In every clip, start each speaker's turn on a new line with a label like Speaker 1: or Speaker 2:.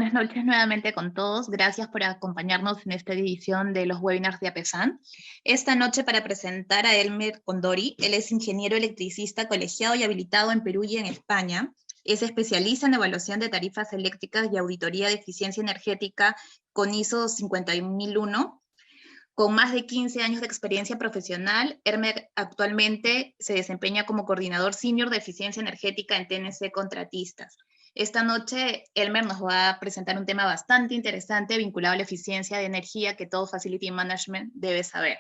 Speaker 1: Buenas noches nuevamente con todos. Gracias por acompañarnos en esta edición de los webinars de APESAN. Esta noche para presentar a Elmer Condori. Él es ingeniero electricista colegiado y habilitado en Perú y en España. Es especialista en evaluación de tarifas eléctricas y auditoría de eficiencia energética con ISO 50001. Con más de 15 años de experiencia profesional, Elmer actualmente se desempeña como coordinador senior de eficiencia energética en TNC Contratistas. Esta noche, Elmer nos va a presentar un tema bastante interesante vinculado a la eficiencia de energía que todo Facility Management debe saber.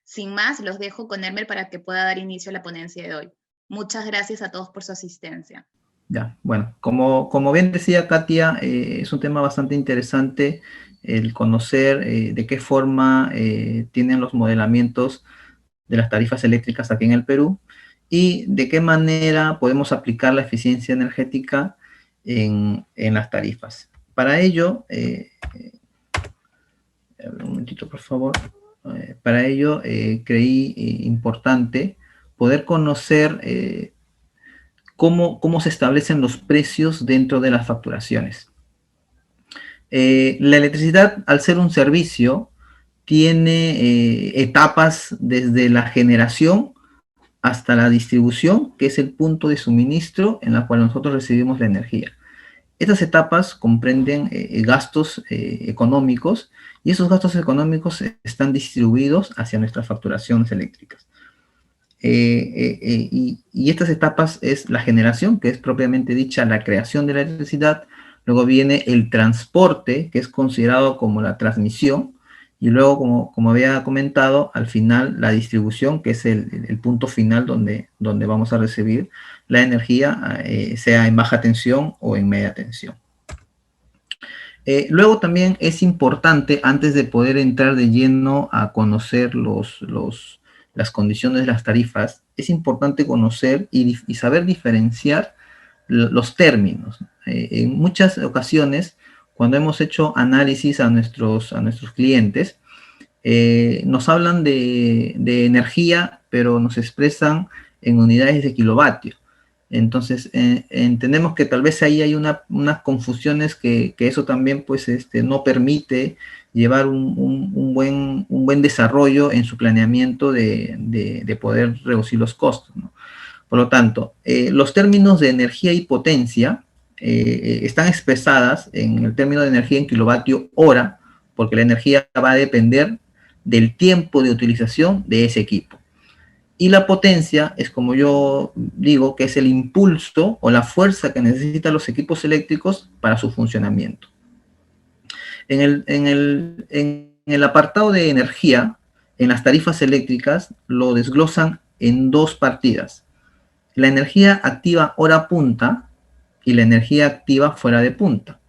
Speaker 1: Sin más, los dejo con Elmer para que pueda dar inicio a la ponencia de hoy. Muchas gracias a todos por su asistencia.
Speaker 2: Ya, bueno, como bien decía Katia, es un tema bastante interesante el conocer de qué forma tienen los modelamientos de las tarifas eléctricas aquí en el Perú y de qué manera podemos aplicar la eficiencia energética en las tarifas. Para ello, un momentito por favor, para ello creí importante poder conocer cómo se establecen los precios dentro de las facturaciones. La electricidad, al ser un servicio, tiene etapas desde la generación hasta la distribución, que es el punto de suministro en la cual nosotros recibimos la energía. Estas etapas comprenden gastos económicos, y esos gastos económicos están distribuidos hacia nuestras facturaciones eléctricas. Y estas etapas es la generación, que es propiamente dicha la creación de la electricidad. Luego viene el transporte, que es considerado como la transmisión, y luego, como había comentado, al final la distribución, que es el punto final donde vamos a recibir la energía, sea en baja tensión o en media tensión. Luego también es importante, antes de poder entrar de lleno a conocer las condiciones de las tarifas, es importante conocer y saber diferenciar los términos. En muchas ocasiones, cuando hemos hecho análisis a nuestros clientes, nos hablan de energía, pero nos expresan en unidades de kilovatio. Entonces, entendemos que tal vez ahí hay unas confusiones que eso también pues, no permite llevar un buen desarrollo en su planeamiento de poder reducir los costos, ¿no? Por lo tanto, los términos de energía y potencia están expresadas en el término de energía en kilovatio hora, porque la energía va a depender del tiempo de utilización de ese equipo. Y la potencia es, como yo digo, que es el impulso o la fuerza que necesitan los equipos eléctricos para su funcionamiento. En el apartado de energía, en las tarifas eléctricas, lo desglosan en dos partidas: la energía activa hora punta y la energía activa fuera de punta.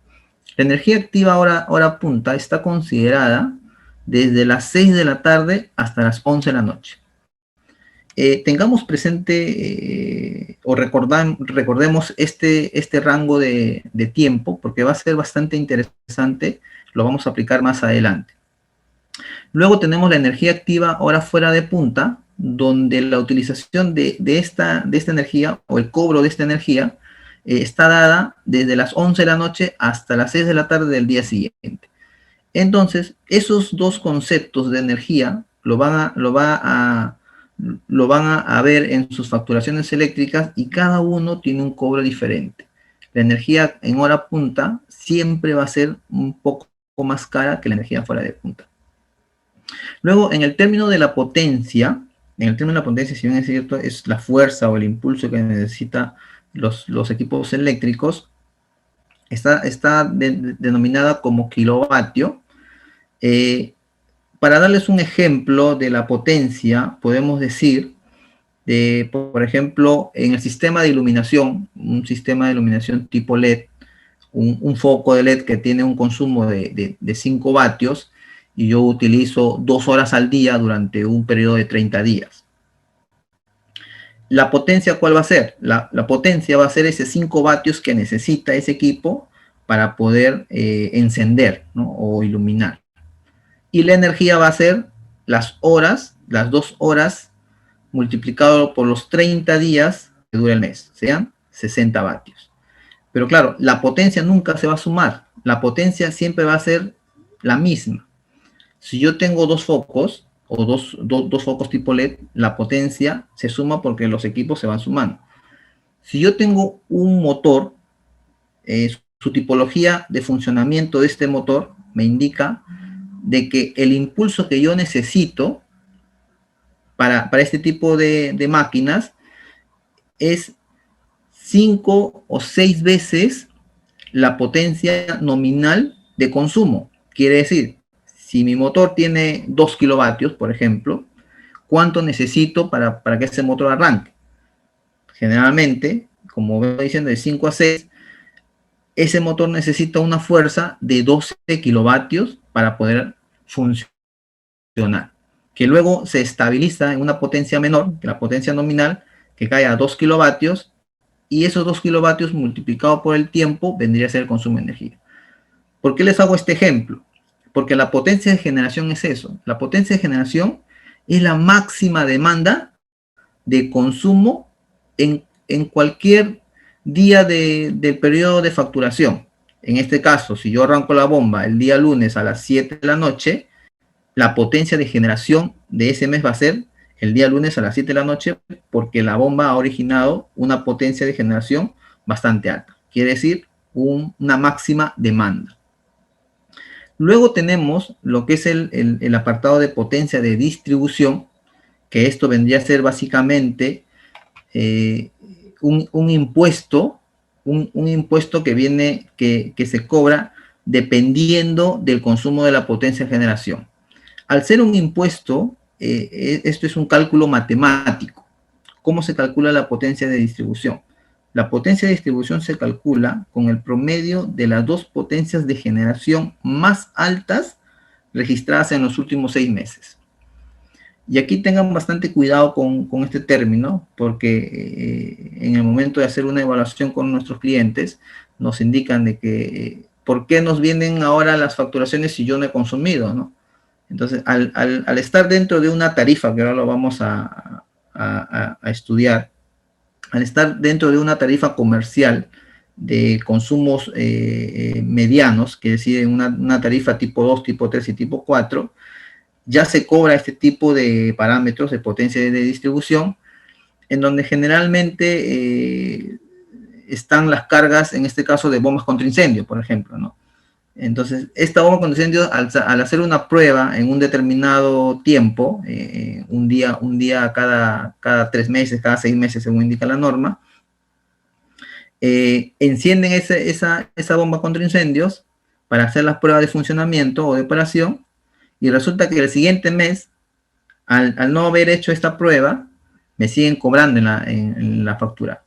Speaker 2: La energía activa hora punta está considerada desde las 6 de la tarde hasta las 11 de la noche. Tengamos presente o recordemos este rango de tiempo, porque va a ser bastante interesante, lo vamos a aplicar más adelante. Luego tenemos la energía activa hora fuera de punta, donde la utilización de esta energía o el cobro de esta energía está dada desde las 11 de la noche hasta las 6 de la tarde del día siguiente. Entonces, esos dos conceptos de energía lo van a ver en sus facturaciones eléctricas, y cada uno tiene un cobro diferente. La energía en hora punta siempre va a ser un poco más cara que la energía fuera de punta. Luego, en el término de la potencia, si bien es cierto, es la fuerza o el impulso que necesitan los equipos eléctricos, está denominada como kilovatio. Para darles un ejemplo de la potencia, podemos decir, por ejemplo, en el sistema de iluminación, un sistema de iluminación tipo LED, un foco de LED que tiene un consumo de 5 vatios, y yo utilizo 2 horas al día durante un periodo de 30 días. ¿La potencia cuál va a ser? La potencia va a ser ese 5 vatios que necesita ese equipo para poder encender, ¿no? O iluminar. Y la energía va a ser las 2 horas multiplicado por los 30 días que dura el mes, sean 60 vatios. Pero claro, la potencia nunca se va a sumar, la potencia siempre va a ser la misma. Si yo tengo dos focos, o dos focos tipo LED, la potencia se suma porque los equipos se van sumando. Si yo tengo un motor, su tipología de funcionamiento de este motor me indica de que el impulso que yo necesito para este tipo de máquinas es 5 o 6 veces la potencia nominal de consumo. Quiere decir, si mi motor tiene 2 kilovatios, por ejemplo, ¿cuánto necesito para que ese motor arranque? Generalmente, como voy diciendo, de 5 a 6, ese motor necesita una fuerza de 12 kilovatios para poder funcionar, que luego se estabiliza en una potencia menor, que la potencia nominal, que cae a 2 kilovatios, y esos 2 kilovatios multiplicado por el tiempo vendría a ser el consumo de energía. ¿Por qué les hago este ejemplo? Porque la potencia de generación es eso. La potencia de generación es la máxima demanda de consumo en cualquier día del periodo de facturación. En este caso, si yo arranco la bomba el día lunes a las 7 de la noche, la potencia de generación de ese mes va a ser el día lunes a las 7 de la noche, porque la bomba ha originado una potencia de generación bastante alta. Quiere decir, una máxima demanda. Luego tenemos lo que es el apartado de potencia de distribución, que esto vendría a ser básicamente un impuesto, un impuesto que se cobra dependiendo del consumo de la potencia de generación. Al ser un impuesto, esto es un cálculo matemático. ¿Cómo se calcula la potencia de distribución? La potencia de distribución se calcula con el promedio de las dos potencias de generación más altas registradas en los últimos 6 meses. Y aquí tengan bastante cuidado con este término, porque en el momento de hacer una evaluación con nuestros clientes, nos indican de que, ¿por qué nos vienen ahora las facturaciones si yo no he consumido, ¿no? Entonces, al estar dentro de una tarifa, que ahora lo vamos a estudiar, al estar dentro de una tarifa comercial de consumos medianos, que es decir, una tarifa tipo 2, tipo 3 y tipo 4, ya se cobra este tipo de parámetros de potencia de distribución, en donde generalmente están las cargas, en este caso de bombas contra incendio, por ejemplo, ¿no? Entonces, esta bomba contra incendio, al hacer una prueba en un determinado tiempo, un día cada 3 meses, cada 6 meses, según indica la norma, encienden esa bomba contra incendios para hacer las pruebas de funcionamiento o de operación, y resulta que el siguiente mes, al no haber hecho esta prueba, me siguen cobrando en la factura.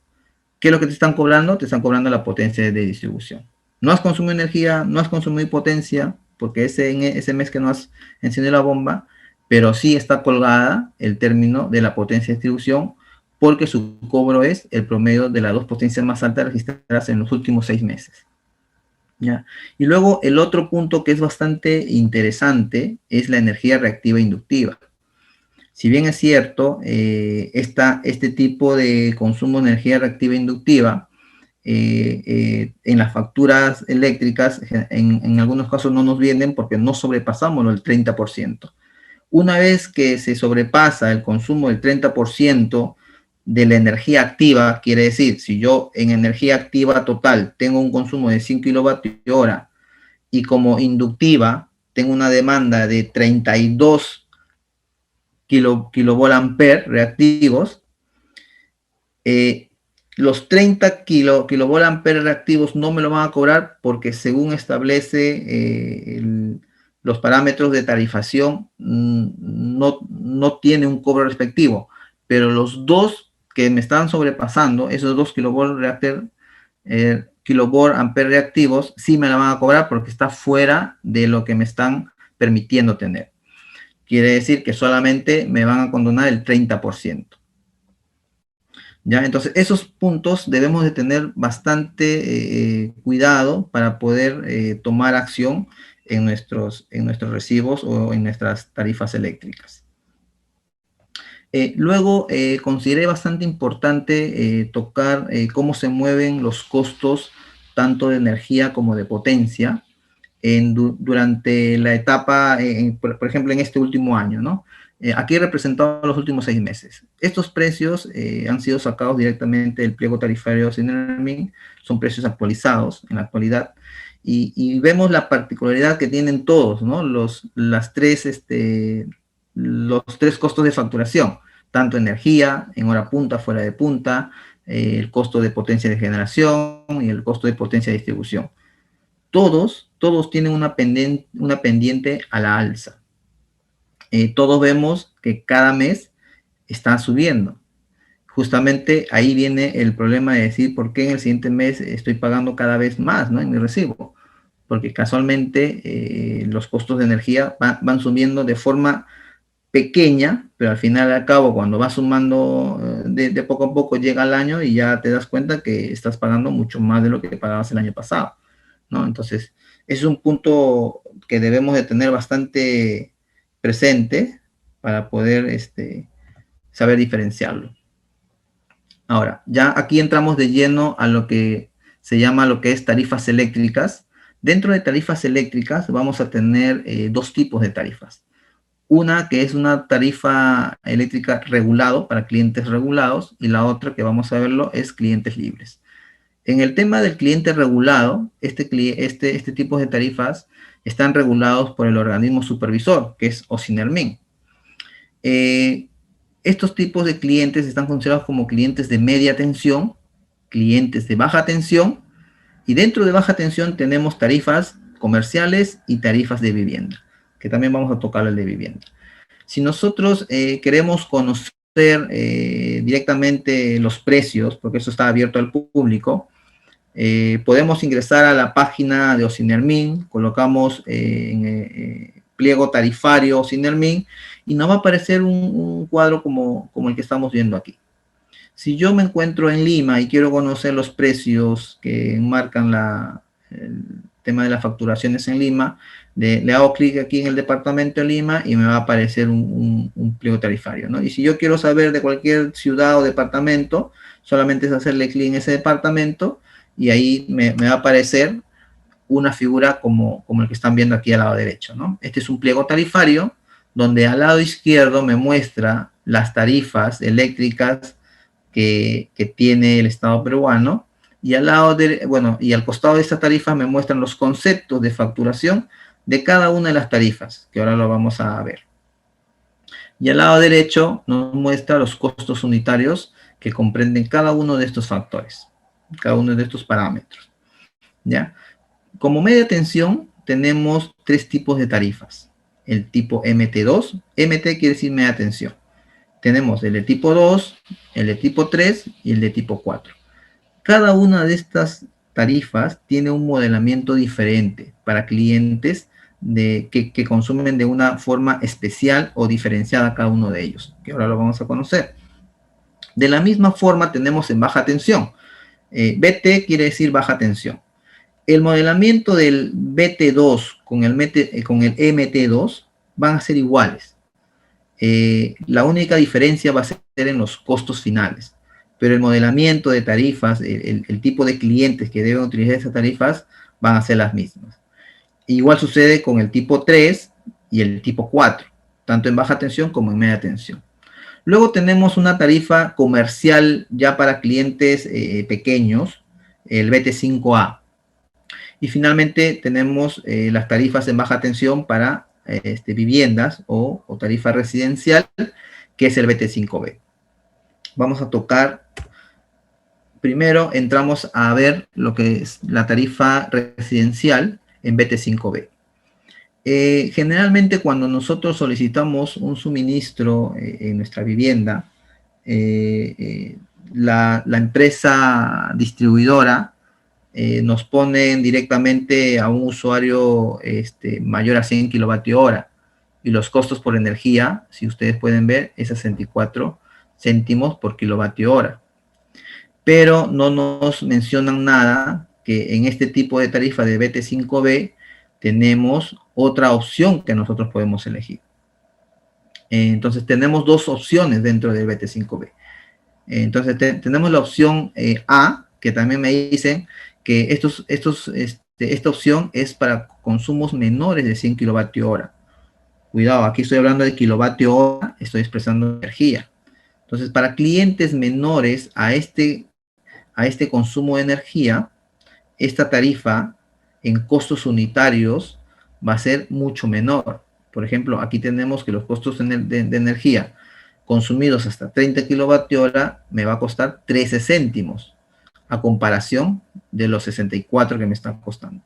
Speaker 2: ¿Qué es lo que te están cobrando? Te están cobrando la potencia de distribución. No has consumido energía, no has consumido potencia, porque en ese mes que no has encendido la bomba, pero sí está colgada el término de la potencia de distribución, porque su cobro es el promedio de las dos potencias más altas registradas en los últimos 6 meses. ¿Ya? Y luego el otro punto que es bastante interesante es la energía reactiva inductiva. Si bien es cierto, este tipo de consumo de energía reactiva inductiva en las facturas eléctricas, en algunos casos no nos vienen porque no sobrepasamos el 30%. Una vez que se sobrepasa el consumo del 30% de la energía activa, quiere decir, si yo en energía activa total tengo un consumo de 5 kilovatios hora y como inductiva tengo una demanda de 32 kilovolt reactivos, los 30 kilovolt reactivos no me lo van a cobrar porque según establece los parámetros de tarifación, no tiene un cobro respectivo, pero los dos que me están sobrepasando, esos 2 kilovolt ampere reactivos, sí me la van a cobrar porque está fuera de lo que me están permitiendo tener. Quiere decir que solamente me van a condonar el 30%. ¿Ya? Entonces, esos puntos debemos de tener bastante cuidado para poder tomar acción en nuestros recibos o en nuestras tarifas eléctricas. Luego, consideré bastante importante tocar cómo se mueven los costos tanto de energía como de potencia, durante la etapa, por ejemplo, en este último año, ¿no? Aquí he representado los últimos 6 meses. Estos precios han sido sacados directamente del pliego tarifario Sinermin, son precios actualizados en la actualidad, y vemos la particularidad que tienen todos, ¿no? Los tres costos de facturación, tanto energía, en hora punta, fuera de punta, el costo de potencia de generación y el costo de potencia de distribución. Todos tienen una pendiente a la alza. Todos vemos que cada mes está subiendo. Justamente ahí viene el problema de decir por qué en el siguiente mes estoy pagando cada vez más, ¿no? En mi recibo. Porque casualmente los costos de energía van subiendo de forma pequeña, pero al final al cabo, cuando vas sumando de poco a poco, llega el año y ya te das cuenta que estás pagando mucho más de lo que pagabas el año pasado, ¿no? Entonces, es un punto que debemos de tener bastante presente para poder saber diferenciarlo. Ahora, ya aquí entramos de lleno a lo que se llama lo que es tarifas eléctricas. Dentro de tarifas eléctricas vamos a tener dos tipos de tarifas. Una que es una tarifa eléctrica regulado para clientes regulados, y la otra que vamos a verlo es clientes libres. En el tema del cliente regulado, este tipo de tarifas están regulados por el organismo supervisor, que es Osinermin. Estos tipos de clientes están considerados como clientes de media tensión, clientes de baja tensión, y dentro de baja tensión tenemos tarifas comerciales y tarifas de vivienda, que también vamos a tocar el de vivienda. Si nosotros queremos conocer directamente los precios, porque eso está abierto al público, podemos ingresar a la página de Osinermin, colocamos pliego tarifario Osinermin, y nos va a aparecer un cuadro como el que estamos viendo aquí. Si yo me encuentro en Lima y quiero conocer los precios que marcan el tema de las facturaciones en Lima, le hago clic aquí en el departamento de Lima y me va a aparecer un pliego tarifario, ¿no? Y si yo quiero saber de cualquier ciudad o departamento, solamente es hacerle clic en ese departamento y ahí me va a aparecer una figura como el que están viendo aquí al lado derecho, ¿no? Este es un pliego tarifario donde al lado izquierdo me muestra las tarifas eléctricas que tiene el Estado peruano, y al costado de esta tarifa me muestran los conceptos de facturación de cada una de las tarifas, que ahora lo vamos a ver. Y al lado derecho nos muestra los costos unitarios que comprenden cada uno de estos factores, cada uno de estos parámetros, ¿ya? Como media tensión tenemos tres tipos de tarifas. El tipo MT2, MT quiere decir media tensión. Tenemos el de tipo 2, el de tipo 3 y el de tipo 4. Cada una de estas tarifas tiene un modelamiento diferente para clientes que consumen de una forma especial o diferenciada cada uno de ellos, que ahora lo vamos a conocer. De la misma forma tenemos en baja tensión. BT quiere decir baja tensión. El modelamiento del BT2 con el MT2 van a ser iguales. La única diferencia va a ser en los costos finales, pero el modelamiento de tarifas, el tipo de clientes que deben utilizar esas tarifas van a ser las mismas. Igual sucede con el tipo 3 y el tipo 4, tanto en baja tensión como en media tensión. Luego tenemos una tarifa comercial ya para clientes pequeños, el BT5A. Y finalmente tenemos las tarifas en baja tensión para viviendas o tarifa residencial, que es el BT5B. Vamos a tocar, primero entramos a ver lo que es la tarifa residencial en BT5B. Generalmente cuando nosotros solicitamos un suministro en nuestra vivienda, la empresa distribuidora nos ponen directamente a un usuario mayor a 100 kilovatios hora, y los costos por energía, si ustedes pueden ver, es 64 céntimos por kilovatio hora. Pero no nos mencionan nada que en este tipo de tarifa de BT5B tenemos otra opción que nosotros podemos elegir. Entonces tenemos dos opciones dentro del BT5B. Entonces tenemos la opción A, que también me dicen que esta opción es para consumos menores de 100 kilovatio hora. Cuidado, aquí estoy hablando de kilovatio hora, estoy expresando energía. Entonces, para clientes menores a este consumo de energía, esta tarifa en costos unitarios va a ser mucho menor. Por ejemplo, aquí tenemos que los costos de energía consumidos hasta 30 kilovatios hora me va a costar 13 céntimos a comparación de los 64 que me están costando.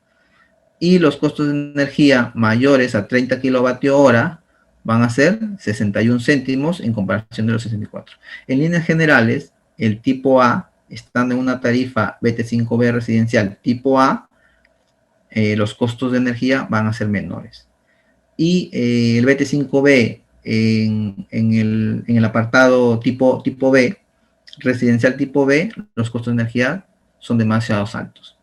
Speaker 2: Y los costos de energía mayores a 30 kilovatios hora van a ser 61 céntimos en comparación de los 64. En líneas generales, el tipo A, estando en una tarifa BT5B residencial tipo A, los costos de energía van a ser menores. Y el BT5B en el apartado tipo B, residencial tipo B, los costos de energía son demasiado altos.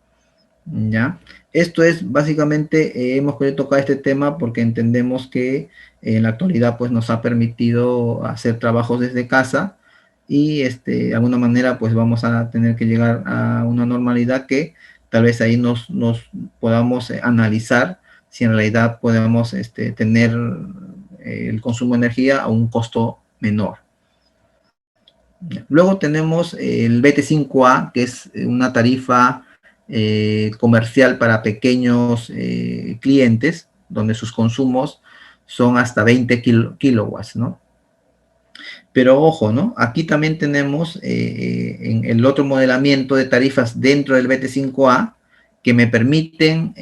Speaker 2: ¿Ya? Esto es básicamente, hemos querido tocar este tema porque entendemos que en la actualidad pues nos ha permitido hacer trabajos desde casa y de alguna manera pues vamos a tener que llegar a una normalidad que tal vez ahí nos podamos analizar si en realidad podemos tener el consumo de energía a un costo menor. Luego tenemos el BT5A, que es una tarifa comercial para pequeños clientes, donde sus consumos son hasta 20 kilowatts, ¿no? Pero ojo, ¿no? Aquí también tenemos en el otro modelamiento de tarifas dentro del BT5A que me permiten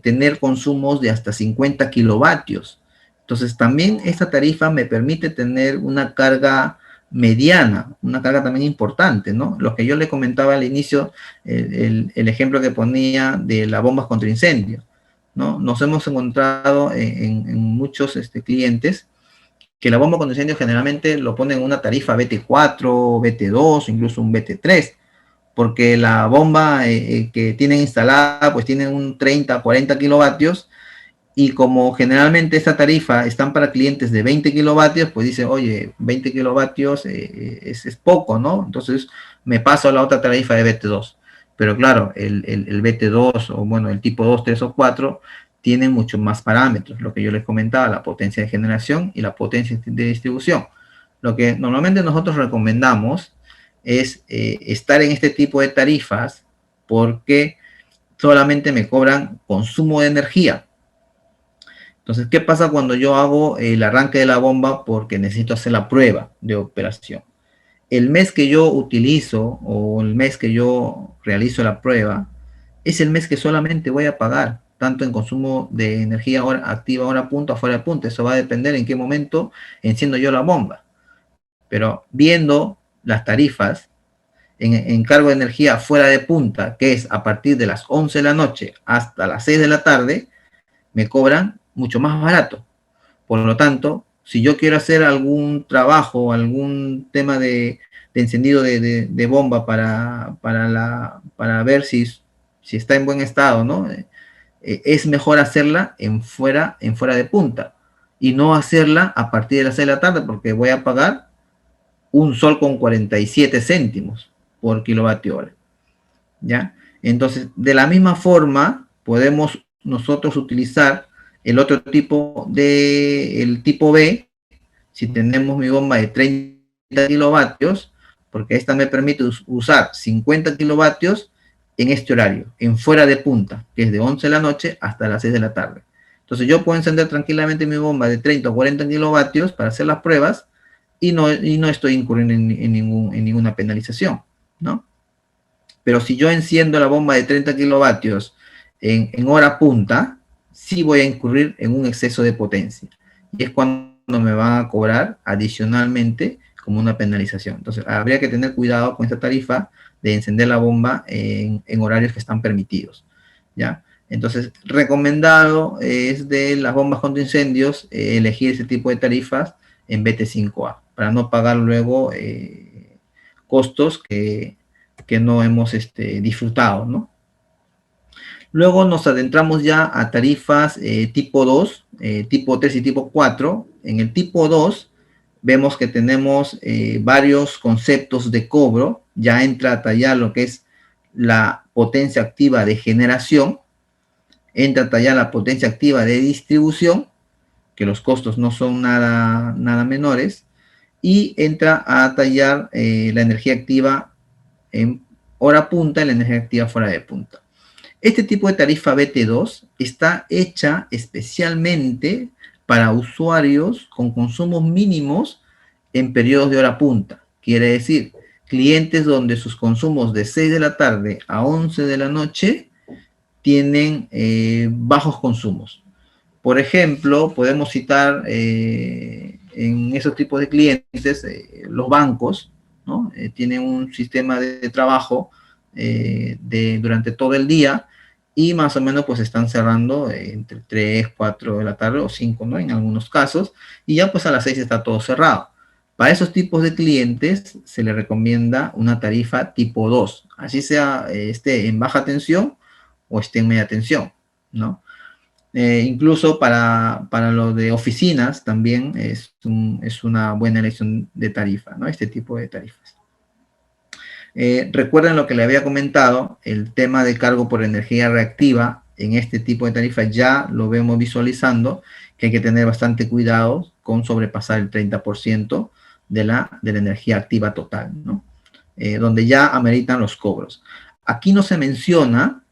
Speaker 2: tener consumos de hasta 50 kilovatios. Entonces también esta tarifa me permite tener una carga mediana, una carga también importante, ¿no? Lo que yo le comentaba al inicio, el ejemplo que ponía de las bombas contra incendio, ¿no? Nos hemos encontrado en muchos clientes que la bomba contra incendio generalmente lo ponen en una tarifa BT4, BT2, incluso un BT3, porque la bomba que tienen instalada pues tiene un 30, 40 kilovatios, y como generalmente esta tarifa están para clientes de 20 kilovatios, pues dice, oye, 20 kilovatios es poco, ¿no? Entonces me paso a la otra tarifa de BT2. Pero claro, el BT2 o bueno, el tipo 2, 3 o 4 tienen muchos más parámetros, lo que yo les comentaba, la potencia de generación y la potencia de distribución. Lo que normalmente nosotros recomendamos es estar en este tipo de tarifas porque solamente me cobran consumo de energía. Entonces, ¿qué pasa cuando yo hago el arranque de la bomba porque necesito hacer la prueba de operación? El mes que yo utilizo o el mes que yo realizo la prueba es el mes que solamente voy a pagar, tanto en consumo de energía activa, hora punta, fuera de punta. Eso va a depender en qué momento enciendo yo la bomba. Pero viendo las tarifas en cargo de energía fuera de punta, que es a partir de las 11 de la noche hasta las 6 de la tarde, me cobran mucho más barato. Por lo tanto, si yo quiero hacer algún trabajo, algún tema de encendido de bomba para ver si está en buen estado, ¿no? Es mejor hacerla en fuera de punta y no hacerla a partir de las 6 de la tarde porque voy a pagar un sol con 47 céntimos por kilovatio hora. ¿Ya? Entonces, de la misma forma, podemos nosotros utilizar el otro tipo el tipo B, si tenemos mi bomba de 30 kilovatios, porque esta me permite usar 50 kilovatios en este horario, en fuera de punta, que es de 11 de la noche hasta las 6 de la tarde. Entonces yo puedo encender tranquilamente mi bomba de 30 o 40 kilovatios para hacer las pruebas y no estoy incurriendo en ninguna penalización, ¿no? Pero si yo enciendo la bomba de 30 kilovatios en hora punta, sí voy a incurrir en un exceso de potencia. Y es cuando me van a cobrar adicionalmente como una penalización. Entonces, habría que tener cuidado con esta tarifa de encender la bomba en horarios que están permitidos, ¿ya? Entonces, recomendado es de las bombas contra incendios elegir ese tipo de tarifas en BT5A para no pagar luego costos que no hemos disfrutado, ¿no? Luego nos adentramos ya a tarifas tipo 2, tipo 3 y tipo 4. En el tipo 2 vemos que tenemos varios conceptos de cobro. Ya entra a tallar lo que es la potencia activa de generación, entra a tallar la potencia activa de distribución, que los costos no son nada menores, y entra a tallar la energía activa en hora punta y la energía activa fuera de punta. Este tipo de tarifa BT2 está hecha especialmente para usuarios con consumos mínimos en periodos de hora punta. Quiere decir, clientes donde sus consumos de 6 de la tarde a 11 de la noche tienen bajos consumos. Por ejemplo, podemos citar en esos tipos de clientes los bancos, ¿no? Tienen un sistema de trabajo durante todo el día y más o menos pues están cerrando entre 3, 4 de la tarde o 5, ¿no? En algunos casos, y ya pues a las 6 está todo cerrado. Para esos tipos de clientes se le recomienda una tarifa tipo 2, así sea esté en baja tensión o esté en media tensión, ¿no? Incluso para lo de oficinas también es una buena elección de tarifa, ¿no? Este tipo de tarifas. Recuerden lo que le había comentado, el tema de cargo por energía reactiva en este tipo de tarifas ya lo vemos visualizando, que hay que tener bastante cuidado con sobrepasar el 30% de la energía activa total, ¿no? Donde ya ameritan los cobros. Aquí no se menciona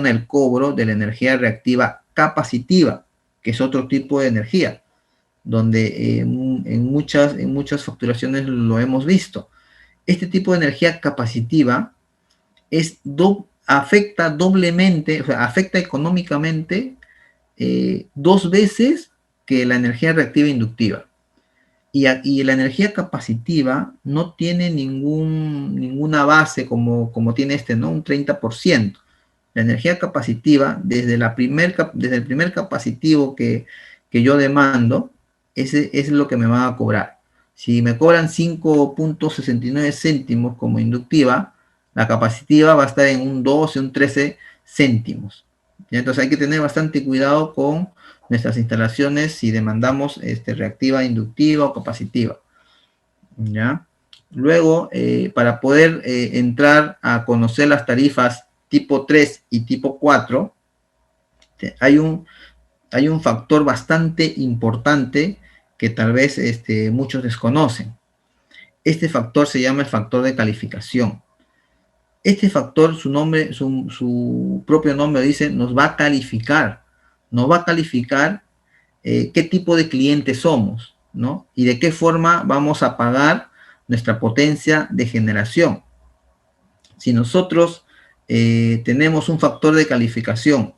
Speaker 2: el cobro de la energía reactiva capacitiva, que es otro tipo de energía, donde en muchas facturaciones lo hemos visto. Este tipo de energía capacitiva afecta doblemente, o sea, afecta económicamente 2 veces que la energía reactiva inductiva. Y la energía capacitiva no tiene ninguna base como tiene ¿no? Un 30%. La energía capacitiva, desde el primer capacitivo que yo demando, ese es lo que me van a cobrar. Si me cobran 5.69 céntimos como inductiva, la capacitiva va a estar en un 12, un 13 céntimos. ¿Ya? Entonces hay que tener bastante cuidado con nuestras instalaciones si demandamos reactiva, inductiva o capacitiva. ¿Ya? Luego, para poder entrar a conocer las tarifas tipo 3 y tipo 4, hay un factor bastante importante que tal vez muchos desconocen. Este factor se llama el factor de calificación. Este factor, su propio nombre dice, nos va a calificar qué tipo de cliente somos, ¿no? Y de qué forma vamos a pagar nuestra potencia de generación. Si nosotros tenemos un factor de calificación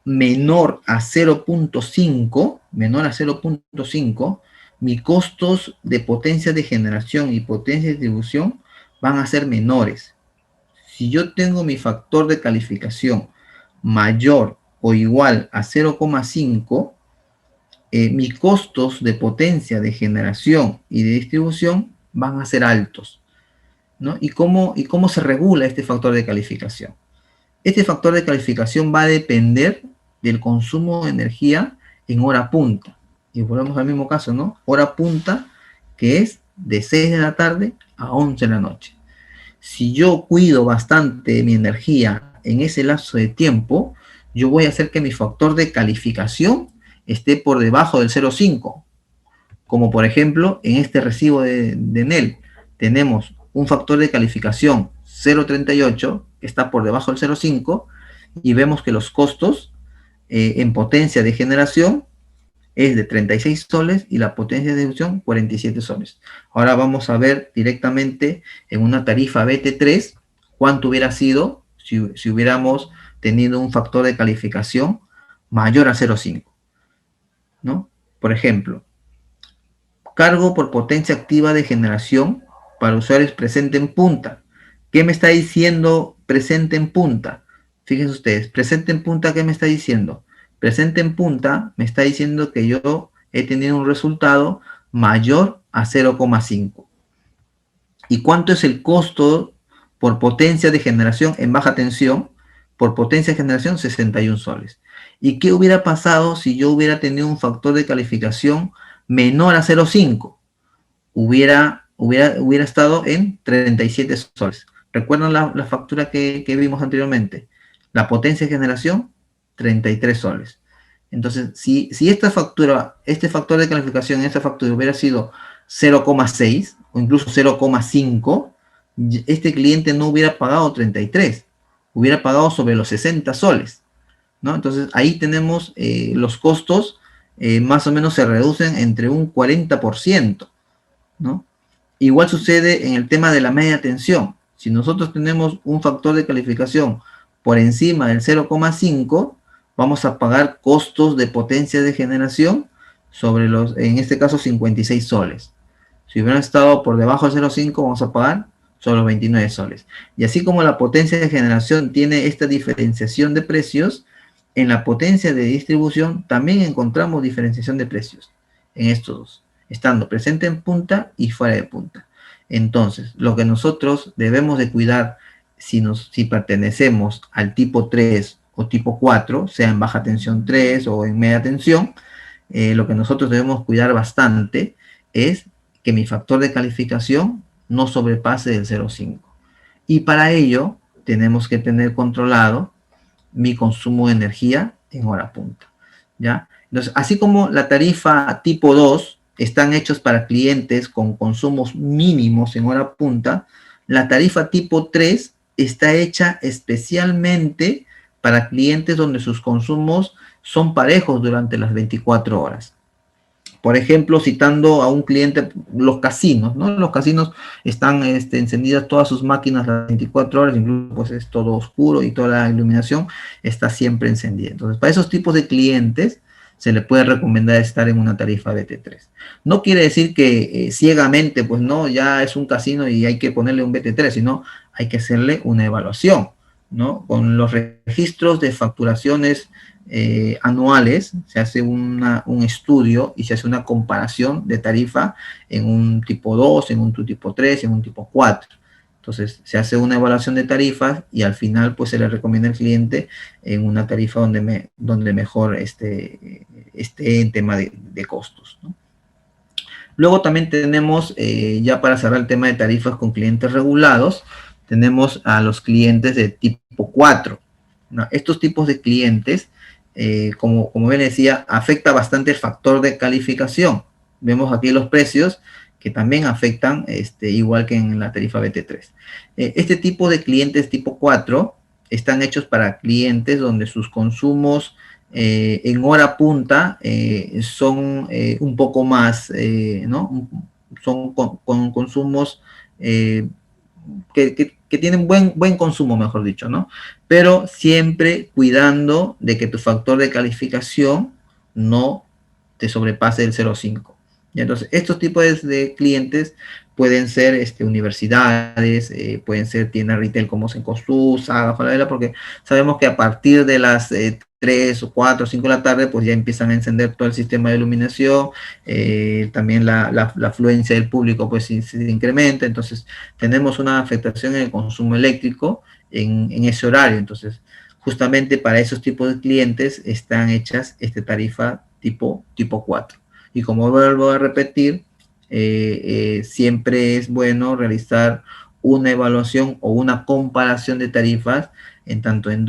Speaker 2: menor a 0.5, mis costos de potencia de generación y potencia de distribución van a ser menores. Si yo tengo mi factor de calificación mayor o igual a 0.5, mis costos de potencia de generación y de distribución van a ser altos, ¿no? ¿Y cómo se regula este factor de calificación? Este factor de calificación va a depender del consumo de energía en hora punta. Y volvemos al mismo caso, ¿no? Hora punta, que es de 6 de la tarde a 11 de la noche. Si yo cuido bastante mi energía en ese lapso de tiempo, yo voy a hacer que mi factor de calificación esté por debajo del 0.5. Como por ejemplo, en este recibo de Enel, tenemos un factor de calificación 0.38, que está por debajo del 0.5, y vemos que los costos en potencia de generación es de 36 soles y la potencia de distribución 47 soles. Ahora vamos a ver directamente en una tarifa BT3 cuánto hubiera sido si hubiéramos tenido un factor de calificación mayor a 0.5, ¿no? Por ejemplo, cargo por potencia activa de generación para usuarios presente en punta. ¿Qué me está diciendo presente en punta? Fíjense ustedes, presente en punta, ¿qué me está diciendo? Presente en punta me está diciendo que yo he tenido un resultado mayor a 0.5. ¿Y cuánto es el costo por potencia de generación en baja tensión? Por potencia de generación, 61 soles. ¿Y qué hubiera pasado si yo hubiera tenido un factor de calificación menor a 0.5? Hubiera estado en 37 soles. ¿Recuerdan la factura que vimos anteriormente? La potencia de generación, 33 soles. Entonces, si esta factura, este factor de calificación en esta factura hubiera sido 0,6 o incluso 0,5, este cliente no hubiera pagado 33, hubiera pagado sobre los 60 soles, ¿no? Entonces, ahí tenemos los costos, más o menos se reducen entre un 40%, ¿no? Igual sucede en el tema de la media tensión. Si nosotros tenemos un factor de calificación por encima del 0,5, vamos a pagar costos de potencia de generación sobre los, en este caso, 56 soles. Si hubieran estado por debajo del 0,5, vamos a pagar solo 29 soles. Y así como la potencia de generación tiene esta diferenciación de precios, en la potencia de distribución también encontramos diferenciación de precios en estos dos, estando presente en punta y fuera de punta. Entonces, lo que nosotros debemos de cuidar si pertenecemos al tipo 3 o tipo 4, sea en baja tensión 3 o en media tensión, lo que nosotros debemos cuidar bastante es que mi factor de calificación no sobrepase del 0,5. Y para ello tenemos que tener controlado mi consumo de energía en hora punta, ¿ya? Entonces, así como la tarifa tipo 2 están hechos para clientes con consumos mínimos en hora punta, la tarifa tipo 3 está hecha especialmente para clientes donde sus consumos son parejos durante las 24 horas. Por ejemplo, citando a un cliente, los casinos, ¿no? Los casinos están encendidas todas sus máquinas las 24 horas, incluso pues es todo oscuro y toda la iluminación está siempre encendida. Entonces, para esos tipos de clientes se le puede recomendar estar en una tarifa BT3. No quiere decir que ciegamente, pues no, ya es un casino y hay que ponerle un BT3, sino hay que hacerle una evaluación, ¿no? Con los registros de facturaciones anuales, se hace un estudio y se hace una comparación de tarifa en un tipo 2, en un tipo 3, en un tipo 4. Entonces, se hace una evaluación de tarifas y al final, pues, se le recomienda al cliente en una tarifa donde mejor esté en tema de costos, ¿no? Luego también tenemos, ya para cerrar el tema de tarifas con clientes regulados, tenemos a los clientes de tipo 4, ¿no? Estos tipos de clientes, como bien decía, afecta bastante el factor de calificación. Vemos aquí los precios que también afectan, igual que en la tarifa BT3. Este tipo de clientes tipo 4 están hechos para clientes donde sus consumos en hora punta son un poco más, ¿no? Son con consumos que tienen buen consumo, mejor dicho, ¿no? Pero siempre cuidando de que tu factor de calificación no te sobrepase el 0,5. Y entonces, estos tipos de clientes pueden ser universidades, pueden ser tiendas retail como Cencosud, Saga, Falabella, porque sabemos que a partir de las 3 o 4 o 5 de la tarde, pues ya empiezan a encender todo el sistema de iluminación, también la afluencia del público pues se incrementa, entonces tenemos una afectación en el consumo eléctrico en ese horario. Entonces, justamente para esos tipos de clientes están hechas tarifa tipo 4. Y como vuelvo a repetir, siempre es bueno realizar una evaluación o una comparación de tarifas tanto en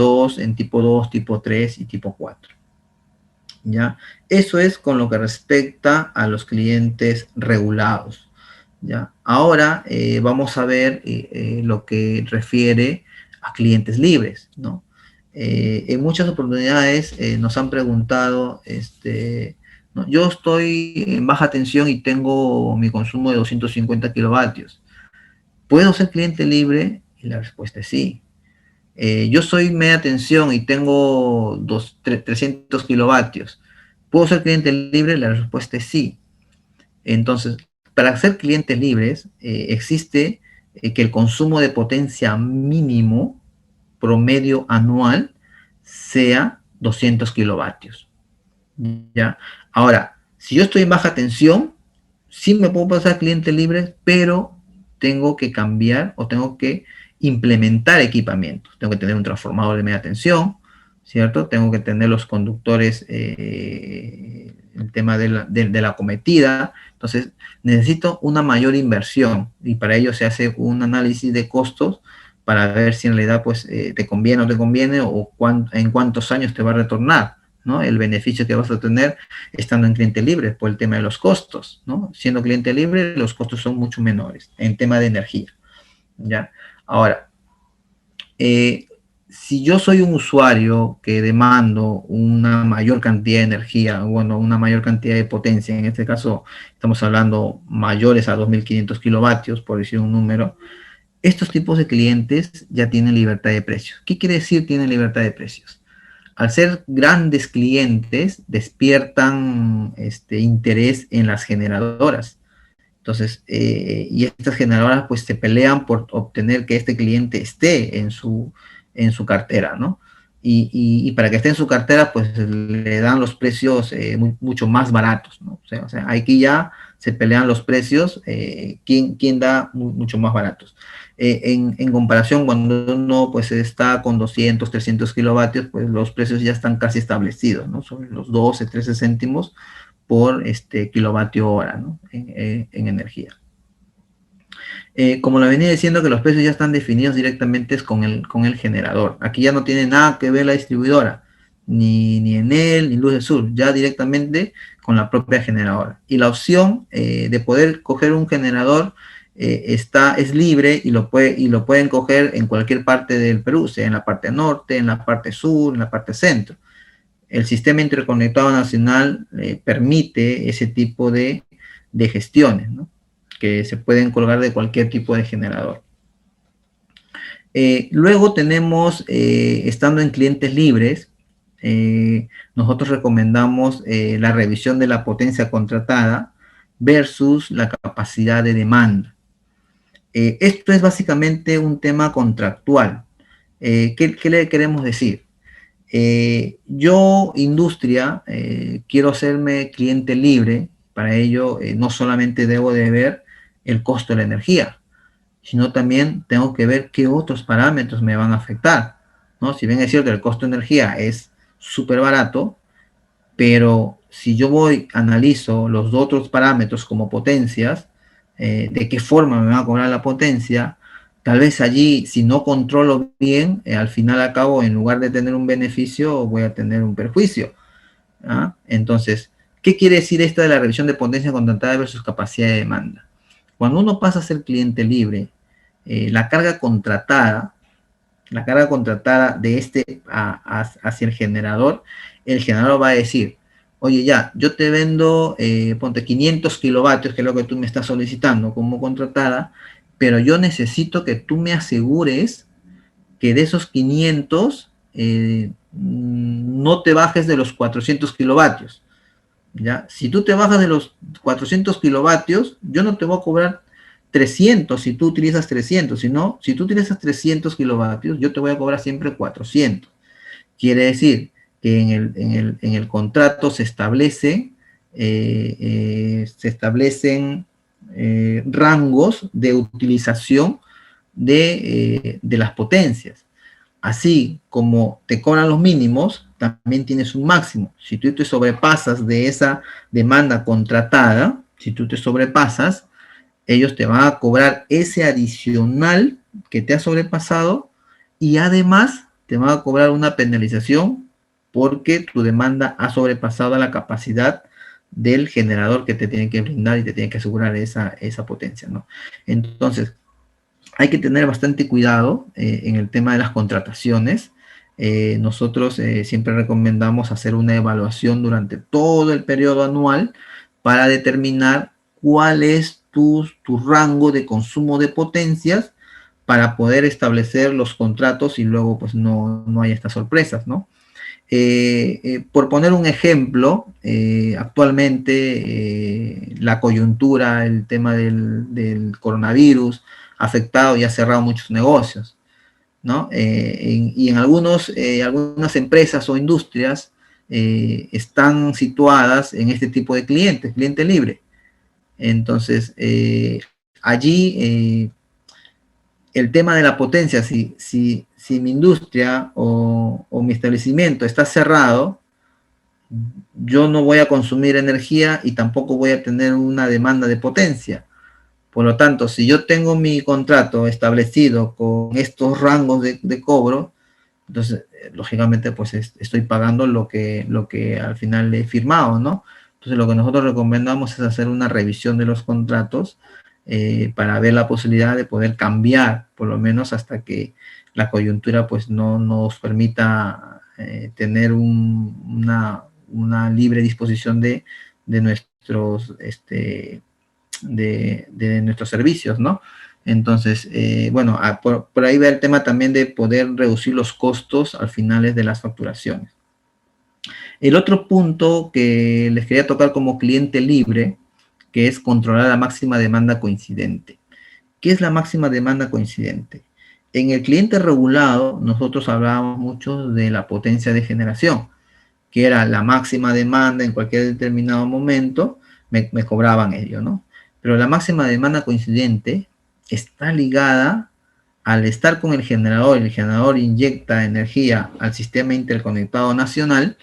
Speaker 2: tipo 2, tipo 3 y tipo 4. ¿Ya? Eso es con lo que respecta a los clientes regulados. ¿Ya? Ahora vamos a ver lo que refiere a clientes libres, ¿no? En muchas oportunidades nos han preguntado, ¿no? Yo estoy en baja tensión y tengo mi consumo de 250 kilovatios. ¿Puedo ser cliente libre? Y la respuesta es sí. Yo soy media tensión y tengo 300 kilovatios. ¿Puedo ser cliente libre? La respuesta es sí. Entonces, para ser clientes libres, existe que el consumo de potencia mínimo promedio anual sea 200 kilovatios. ¿Ya? Ahora, si yo estoy en baja tensión, sí me puedo pasar cliente libre, pero tengo que cambiar o tengo que implementar equipamientos. Tengo que tener un transformador de media tensión, ¿cierto? Tengo que tener los conductores, el tema de la cometida. Entonces, necesito una mayor inversión y para ello se hace un análisis de costos para ver si en realidad pues te conviene o no te conviene, o en cuántos años te va a retornar, ¿no? El beneficio que vas a tener estando en cliente libre por el tema de los costos, ¿no? Siendo cliente libre, los costos son mucho menores en tema de energía, ¿ya? Ahora, si yo soy un usuario que demando una mayor cantidad de energía, bueno, una mayor cantidad de potencia, en este caso estamos hablando mayores a 2500 kilovatios, por decir un número, estos tipos de clientes ya tienen libertad de precios. ¿Qué quiere decir tienen libertad de precios? Al ser grandes clientes, despiertan interés en las generadoras. Entonces, y estas generadoras pues se pelean por obtener que este cliente esté en su cartera, ¿no? Y para que esté en su cartera, pues le dan los precios mucho más baratos, ¿no? O sea, aquí ya se pelean los precios, ¿quién da mucho más baratos? En comparación, cuando uno pues está con 200, 300 kilovatios, pues los precios ya están casi establecidos, ¿no? Sobre los 12, 13 céntimos por kilovatio hora, ¿no? En energía. Como lo venía diciendo, que los precios ya están definidos directamente con el generador. Aquí ya no tiene nada que ver la distribuidora, ni Enel, ni Luz del Sur, ya directamente con la propia generadora. Y la opción de poder coger un generador es libre y lo pueden coger en cualquier parte del Perú, sea en la parte norte, en la parte sur, en la parte centro. El sistema interconectado nacional permite ese tipo de gestiones, ¿no? Que se pueden colgar de cualquier tipo de generador. Luego tenemos, estando en clientes libres, nosotros recomendamos la revisión de la potencia contratada versus la capacidad de demanda. Esto es básicamente un tema contractual. ¿Qué le queremos decir? Yo, industria, quiero hacerme cliente libre. Para ello, no solamente debo de ver el costo de la energía, sino también tengo que ver qué otros parámetros me van a afectar, ¿no? Si bien es cierto que el costo de energía es súper barato, pero si yo analizo los otros parámetros como potencias, de qué forma me va a cobrar la potencia, tal vez allí, si no controlo bien, al final a cabo, en lugar de tener un beneficio, voy a tener un perjuicio. ¿Ah? Entonces, ¿qué quiere decir esta de la revisión de potencia contratada versus capacidad de demanda? Cuando uno pasa a ser cliente libre, la carga contratada de hacia el generador va a decir, oye, ya, yo te vendo, ponte 500 kilovatios, que es lo que tú me estás solicitando como contratada, pero yo necesito que tú me asegures que de esos 500 no te bajes de los 400 kilovatios. ¿Ya? Si tú te bajas de los 400 kilovatios, yo no te voy a cobrar 300 si tú utilizas 300, sino si tú utilizas 300 kilovatios, yo te voy a cobrar siempre 400. Quiere decir que en el contrato se establecen rangos de utilización de las potencias. Así como te cobran los mínimos, también tienes un máximo. Si tú te sobrepasas de esa demanda contratada, si tú te sobrepasas, ellos te van a cobrar ese adicional que te ha sobrepasado y además te van a cobrar una penalización porque tu demanda ha sobrepasado la capacidad del generador que te tiene que brindar y te tiene que asegurar esa potencia, ¿no? Entonces, hay que tener bastante cuidado en el tema de las contrataciones. Nosotros siempre recomendamos hacer una evaluación durante todo el periodo anual para determinar cuál es tu rango de consumo de potencias para poder establecer los contratos y luego pues no hay estas sorpresas, ¿no? Por poner un ejemplo, actualmente la coyuntura, el tema del coronavirus ha afectado y ha cerrado muchos negocios, ¿no? Y en algunas empresas o industrias están situadas en este tipo de clientes, cliente libre. Entonces, allí el tema de la potencia, si mi industria o mi establecimiento está cerrado, yo no voy a consumir energía y tampoco voy a tener una demanda de potencia, Por lo tanto, si yo tengo mi contrato establecido con estos rangos de cobro, entonces, lógicamente, pues estoy pagando lo que al final he firmado, ¿no? Entonces, lo que nosotros recomendamos es hacer una revisión de los contratos para ver la posibilidad de poder cambiar, por lo menos hasta que la coyuntura, pues, no nos permita tener una libre disposición de nuestros, de nuestros servicios, ¿no? Entonces, bueno, por ahí va el tema también de poder reducir los costos al finales de las facturaciones. El otro punto que les quería tocar como cliente libre, que es controlar la máxima demanda coincidente. ¿Qué es la máxima demanda coincidente? En el cliente regulado, nosotros hablábamos mucho de la potencia de generación, que era la máxima demanda en cualquier determinado momento, me cobraban ello, ¿no? Pero la máxima demanda coincidente está ligada al estar con el generador inyecta energía al sistema interconectado nacional,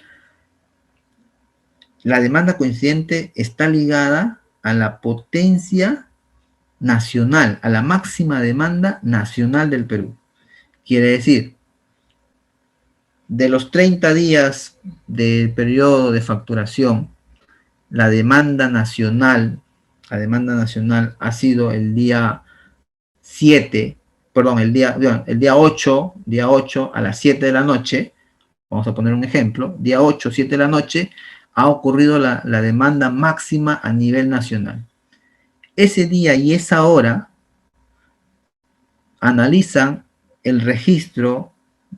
Speaker 2: la demanda coincidente está ligada a la potencia nacional, a la máxima demanda nacional del Perú. Quiere decir, de los 30 días del periodo de facturación, la demanda nacional ha sido el día 7, perdón, el día 8 a las 7 de la noche, vamos a poner un ejemplo, día 8, 7 de la noche, ha ocurrido la demanda máxima a nivel nacional. Ese día y esa hora analizan el registro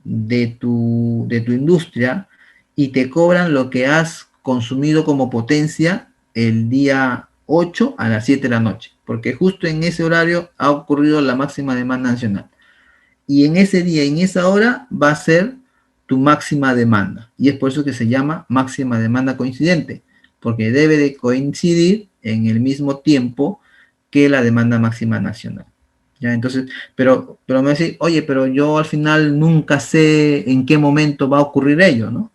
Speaker 2: de tu industria y te cobran lo que has consumido como potencia el día 8 a las 7 de la noche, porque justo en ese horario ha ocurrido la máxima demanda nacional. Y en ese día, en esa hora, va a ser tu máxima demanda. Y es por eso que se llama máxima demanda coincidente, porque debe de coincidir en el mismo tiempo que la demanda máxima nacional. ¿Ya? Entonces, pero me va a decir, oye, pero yo al final nunca sé en qué momento va a ocurrir ello, ¿no?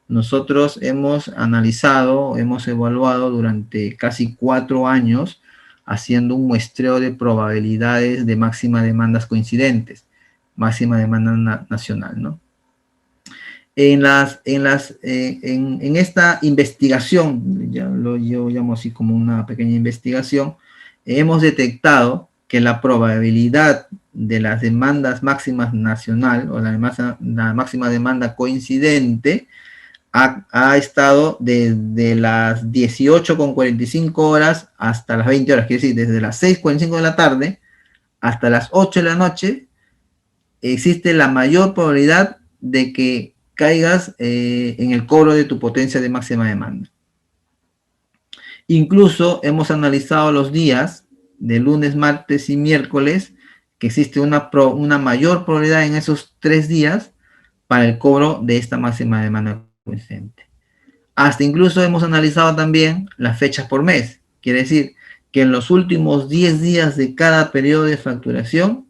Speaker 2: Nosotros hemos analizado, hemos evaluado durante casi 4 años haciendo un muestreo de probabilidades de máxima demandas coincidentes, máxima demanda nacional, ¿no? En esta investigación, yo llamo así como una pequeña investigación, hemos detectado que la probabilidad de las demandas máximas nacional o la máxima demanda coincidente ha estado desde las 18:45 hasta las 20 horas, quiere decir, desde las 6:45 de la tarde hasta las 8 de la noche, existe la mayor probabilidad de que caigas en el cobro de tu potencia de máxima demanda. Incluso hemos analizado los días de lunes, martes y miércoles, que existe una mayor probabilidad en esos 3 días para el cobro de esta máxima demanda coincidente. Hasta incluso hemos analizado también las fechas por mes. Quiere decir que en los últimos 10 días de cada periodo de facturación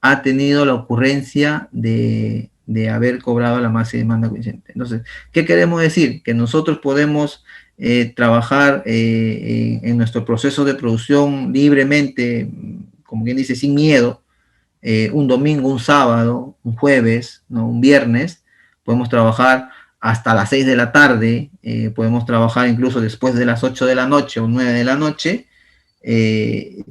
Speaker 2: ha tenido la ocurrencia de haber cobrado la máxima demanda coincidente. Entonces, ¿qué queremos decir? Que nosotros podemos trabajar en nuestro proceso de producción libremente, como quien dice, sin miedo, un domingo, un sábado, un jueves, ¿no? Un viernes, podemos trabajar hasta las 6 de la tarde, podemos trabajar incluso después de las 8 de la noche o 9 de la noche,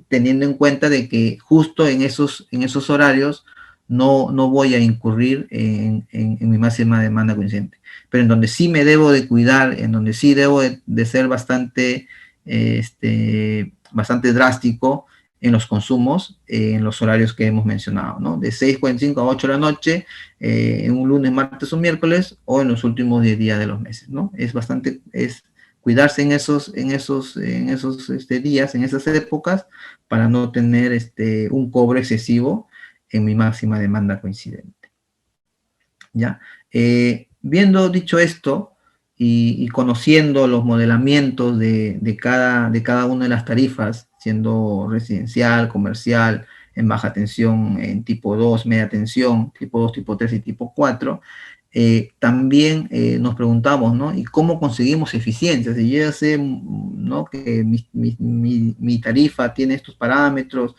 Speaker 2: teniendo en cuenta de que justo en esos horarios no voy a incurrir en mi máxima demanda coincidente. Pero en donde sí me debo de cuidar, en donde sí debo de ser bastante drástico en los consumos, en los horarios que hemos mencionado, ¿no? De 6:45 a 8 de la noche, en un lunes, martes o miércoles, o en los últimos 10 días de los meses, ¿no? Es cuidarse en esos días, en esas épocas, para no tener un cobro excesivo en mi máxima demanda coincidente. ¿Ya? Viendo dicho esto y conociendo los modelamientos de cada una de las tarifas, siendo residencial, comercial, en baja tensión, en tipo 2, media tensión, tipo 2, tipo 3 y tipo 4, También nos preguntamos, ¿no? ¿Y cómo conseguimos eficiencia? Si yo ya sé, ¿no? Que mi tarifa tiene estos parámetros,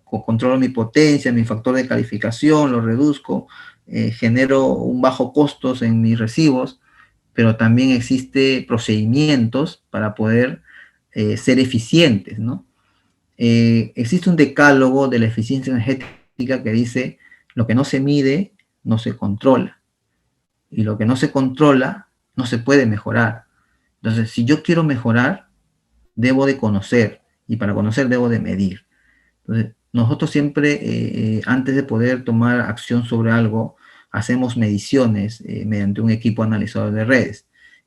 Speaker 2: controlo mi potencia, mi factor de calificación, lo reduzco, genero un bajo costos en mis recibos, pero también existe procedimientos para poder ser eficientes, ¿no? Existe un decálogo de la eficiencia energética que dice, lo que no se mide, no se controla. Y lo que no se controla, no se puede mejorar. Entonces, si yo quiero mejorar, debo de conocer. Y para conocer, debo de medir. Entonces, nosotros siempre, antes de poder tomar acción sobre algo, hacemos mediciones mediante un equipo analizador de redes.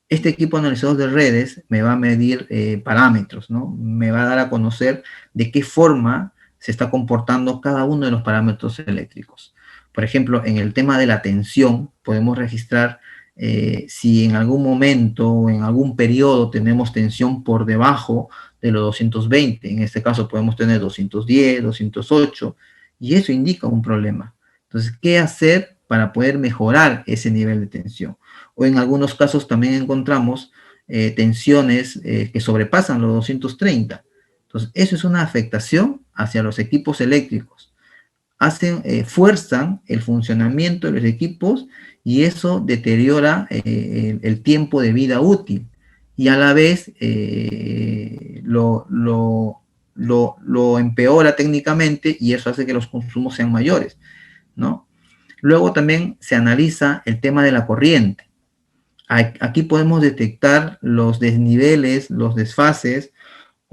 Speaker 2: Este equipo analizador de redes me va a medir parámetros, ¿no? Me va a dar a conocer de qué forma se está comportando cada uno de los parámetros eléctricos. Por ejemplo, en el tema de la tensión, podemos registrar si en algún momento o en algún periodo tenemos tensión por debajo de los 220. En este caso podemos tener 210, 208, y eso indica un problema. Entonces, ¿qué hacer para poder mejorar ese nivel de tensión? O en algunos casos también encontramos tensiones que sobrepasan los 230. Entonces, eso es una afectación hacia los equipos eléctricos. Fuerzan el funcionamiento de los equipos y eso deteriora el tiempo de vida útil y a la vez lo empeora técnicamente y eso hace que los consumos sean mayores, ¿no? Luego también se analiza el tema de la corriente. Aquí podemos detectar los desniveles, los desfases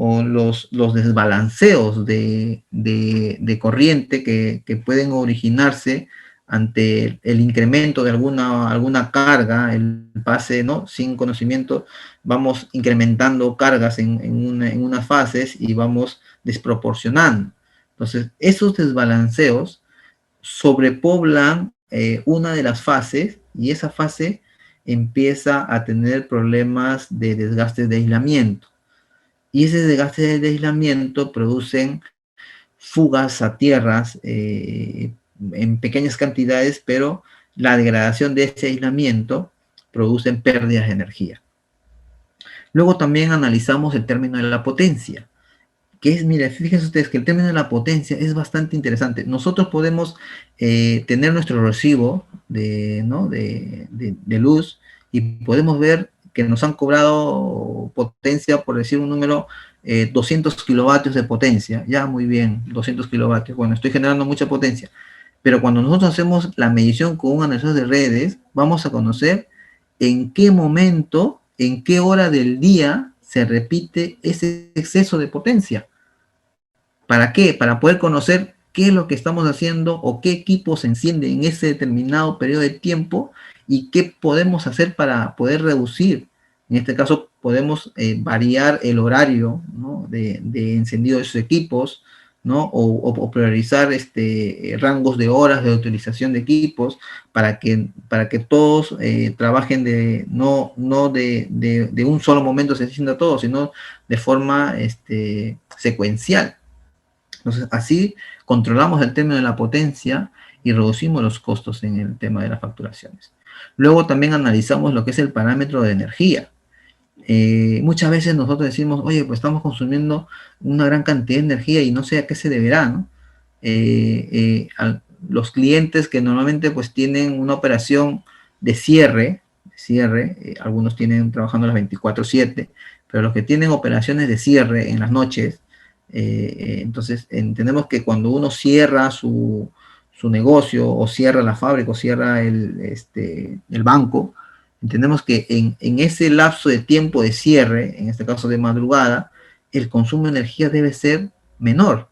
Speaker 2: o los desbalanceos de corriente que pueden originarse ante el incremento de alguna carga, el pase, ¿no? Sin conocimiento, vamos incrementando cargas en unas fases y vamos desproporcionando. Entonces, esos desbalanceos sobrepoblan una de las fases y esa fase empieza a tener problemas de desgaste de aislamiento. Y ese desgaste de aislamiento producen fugas a tierras en pequeñas cantidades, pero la degradación de ese aislamiento produce pérdidas de energía. Luego también analizamos el término de la potencia, que es, mire, fíjense ustedes que el término de la potencia es bastante interesante. Nosotros podemos tener nuestro recibo ¿no? de luz y podemos ver que nos han cobrado potencia, por decir un número, 200 kilovatios de potencia. Ya, muy bien, 200 kilovatios. Bueno, estoy generando mucha potencia. Pero cuando nosotros hacemos la medición con un analizador de redes, vamos a conocer en qué momento, en qué hora del día se repite ese exceso de potencia. ¿Para qué? Para poder conocer qué es lo que estamos haciendo o qué equipo se enciende en ese determinado periodo de tiempo y qué podemos hacer para poder reducir. En este caso, podemos variar el horario, ¿no? de encendido de esos equipos, ¿no? O priorizar rangos de horas de utilización de equipos para que todos trabajen no de un solo momento se encienda todo, sino de forma secuencial. Entonces, así controlamos el tema de la potencia y reducimos los costos en el tema de las facturaciones. Luego también analizamos lo que es el parámetro de energía. Muchas veces nosotros decimos, oye, pues estamos consumiendo una gran cantidad de energía y no sé a qué se deberá, ¿no? Los clientes que normalmente pues tienen una operación de cierre, algunos tienen trabajando las 24/7, pero los que tienen operaciones de cierre en las noches, entonces entendemos que cuando uno cierra su negocio o cierra la fábrica o cierra el banco, entendemos que en ese lapso de tiempo de cierre, en este caso de madrugada, el consumo de energía debe ser menor,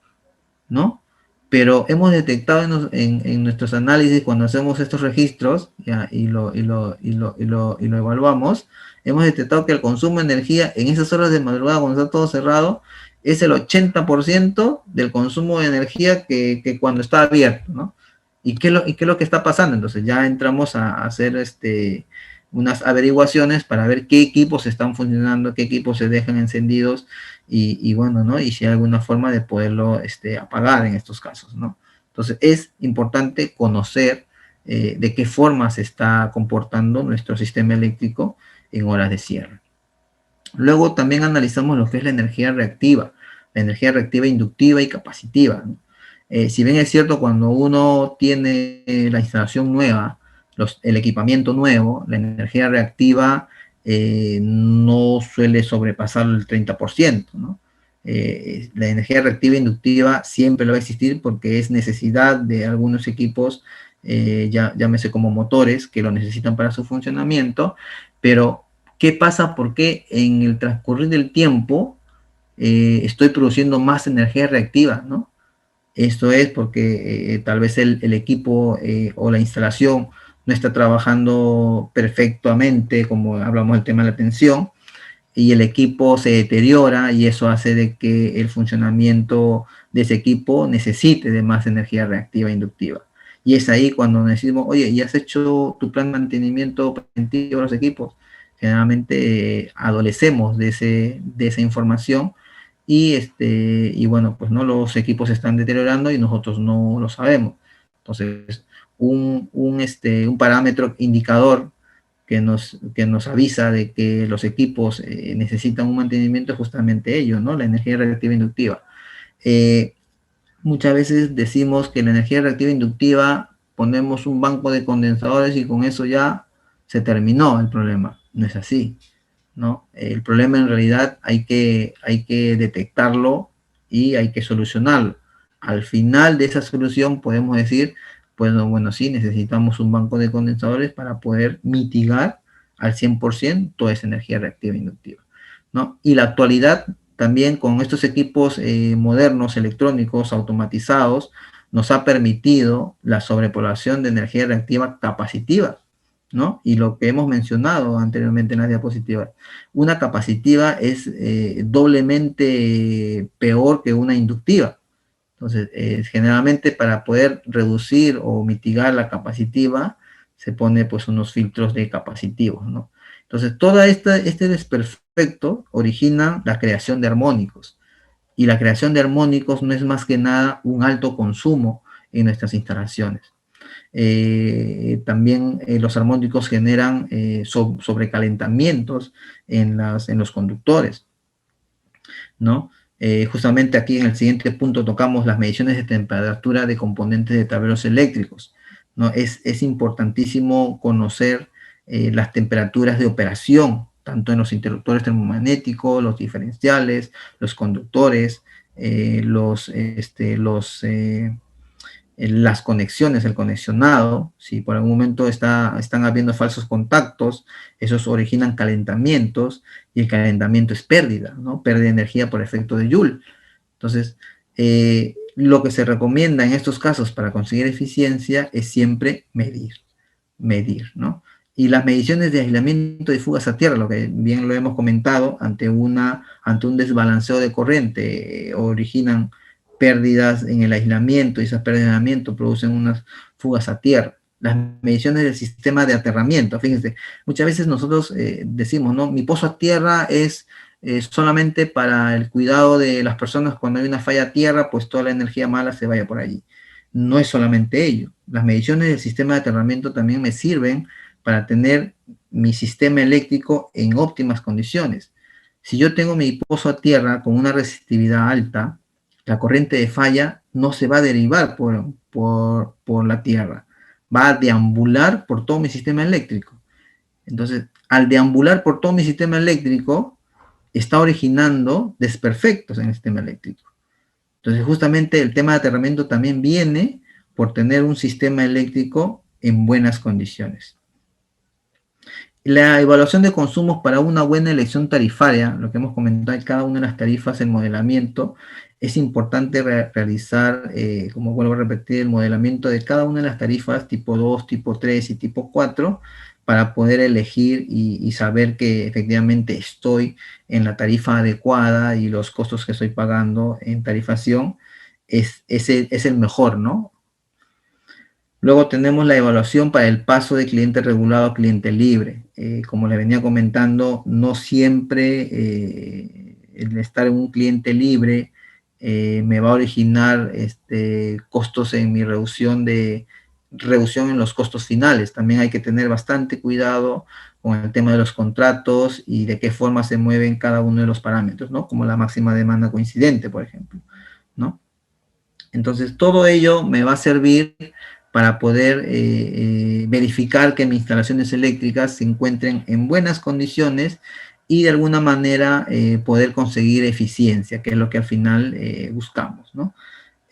Speaker 2: ¿no? Pero hemos detectado en nuestros análisis, cuando hacemos estos registros y lo evaluamos, hemos detectado que el consumo de energía en esas horas de madrugada, cuando está todo cerrado, es el 80% del consumo de energía que cuando está abierto, ¿no? ¿Y qué es lo que está pasando? Entonces ya entramos a hacer unas averiguaciones para ver qué equipos están funcionando, qué equipos se dejan encendidos y bueno, ¿no? Y si hay alguna forma de poderlo apagar en estos casos, ¿no? Entonces es importante conocer de qué forma se está comportando nuestro sistema eléctrico en horas de cierre. Luego también analizamos lo que es la energía reactiva inductiva y capacitiva, ¿no? Si bien es cierto, cuando uno tiene la instalación nueva, el equipamiento nuevo, la energía reactiva no suele sobrepasar el 30%, ¿no? La energía reactiva inductiva siempre lo va a existir porque es necesidad de algunos equipos, llámese como motores, que lo necesitan para su funcionamiento, pero ¿qué pasa? Porque en el transcurrir del tiempo estoy produciendo más energía reactiva, ¿no? Esto es porque tal vez el equipo o la instalación no está trabajando perfectamente, como hablamos del tema de la tensión, y el equipo se deteriora y eso hace de que el funcionamiento de ese equipo necesite de más energía reactiva e inductiva. Y es ahí cuando decimos, oye, ¿y has hecho tu plan de mantenimiento preventivo de los equipos? Generalmente adolecemos de esa información y bueno, pues no, los equipos se están deteriorando y nosotros no lo sabemos. Entonces, un parámetro indicador que nos avisa de que los equipos necesitan un mantenimiento es justamente ello, ¿no? La energía reactiva inductiva. Eh, Muchas veces decimos que la energía reactiva inductiva ponemos un banco de condensadores y con eso ya se terminó el problema. No es así, ¿no? El problema en realidad hay que detectarlo y hay que solucionarlo. Al final de esa solución podemos decir, pues bueno, sí, necesitamos un banco de condensadores para poder mitigar al 100% toda esa energía reactiva inductiva, ¿no? Y la actualidad también con estos equipos modernos, electrónicos, automatizados, nos ha permitido la sobrepoblación de energía reactiva capacitiva, ¿no? Y lo que hemos mencionado anteriormente en las diapositivas, una capacitiva es doblemente peor que una inductiva. Entonces, generalmente para poder reducir o mitigar la capacitiva, se pone pues unos filtros de capacitivos, ¿no? Entonces, este desperfecto origina la creación de armónicos. Y la creación de armónicos no es más que nada un alto consumo en nuestras instalaciones. También los armónicos generan sobrecalentamientos en los conductores, ¿no? Justamente aquí en el siguiente punto tocamos las mediciones de temperatura de componentes de tableros eléctricos, ¿no? Es importantísimo conocer las temperaturas de operación, tanto en los interruptores termomagnéticos, los diferenciales, los conductores, las conexiones, el conexionado, si por algún momento están habiendo falsos contactos, esos originan calentamientos y el calentamiento es pérdida, ¿no? Pérdida de energía por efecto de Joule. Entonces, lo que se recomienda en estos casos para conseguir eficiencia es siempre medir, ¿no? Y las mediciones de aislamiento de fugas a tierra, lo que bien lo hemos comentado, ante un desbalanceo de corriente, originan pérdidas en el aislamiento y esas pérdidas de aislamiento producen unas fugas a tierra. Las mediciones del sistema de aterramiento, fíjense, muchas veces nosotros decimos, ¿no? Mi pozo a tierra es solamente para el cuidado de las personas cuando hay una falla a tierra, pues toda la energía mala se vaya por allí. No es solamente ello. Las mediciones del sistema de aterramiento también me sirven para tener mi sistema eléctrico en óptimas condiciones. Si yo tengo mi pozo a tierra con una resistividad alta, la corriente de falla no se va a derivar por la tierra, va a deambular por todo mi sistema eléctrico. Entonces, al deambular por todo mi sistema eléctrico, está originando desperfectos en el sistema eléctrico. Entonces, justamente el tema de aterramiento también viene por tener un sistema eléctrico en buenas condiciones. La evaluación de consumos para una buena elección tarifaria, lo que hemos comentado en cada una de las tarifas, el modelamiento, es importante realizar, como vuelvo a repetir, el modelamiento de cada una de las tarifas tipo 2, tipo 3 y tipo 4, para poder elegir y saber que efectivamente estoy en la tarifa adecuada y los costos que estoy pagando en tarifación es el mejor, ¿no? Luego tenemos la evaluación para el paso de cliente regulado a cliente libre. Como le venía comentando, no siempre el estar en un cliente libre me va a originar costos en mi reducción de reducción en los costos finales. También hay que tener bastante cuidado con el tema de los contratos y de qué forma se mueven cada uno de los parámetros, ¿no? Como la máxima demanda coincidente, por ejemplo, ¿no? Entonces, todo ello me va a servir para poder verificar que mis instalaciones eléctricas se encuentren en buenas condiciones y de alguna manera poder conseguir eficiencia, que es lo que al final buscamos, ¿no?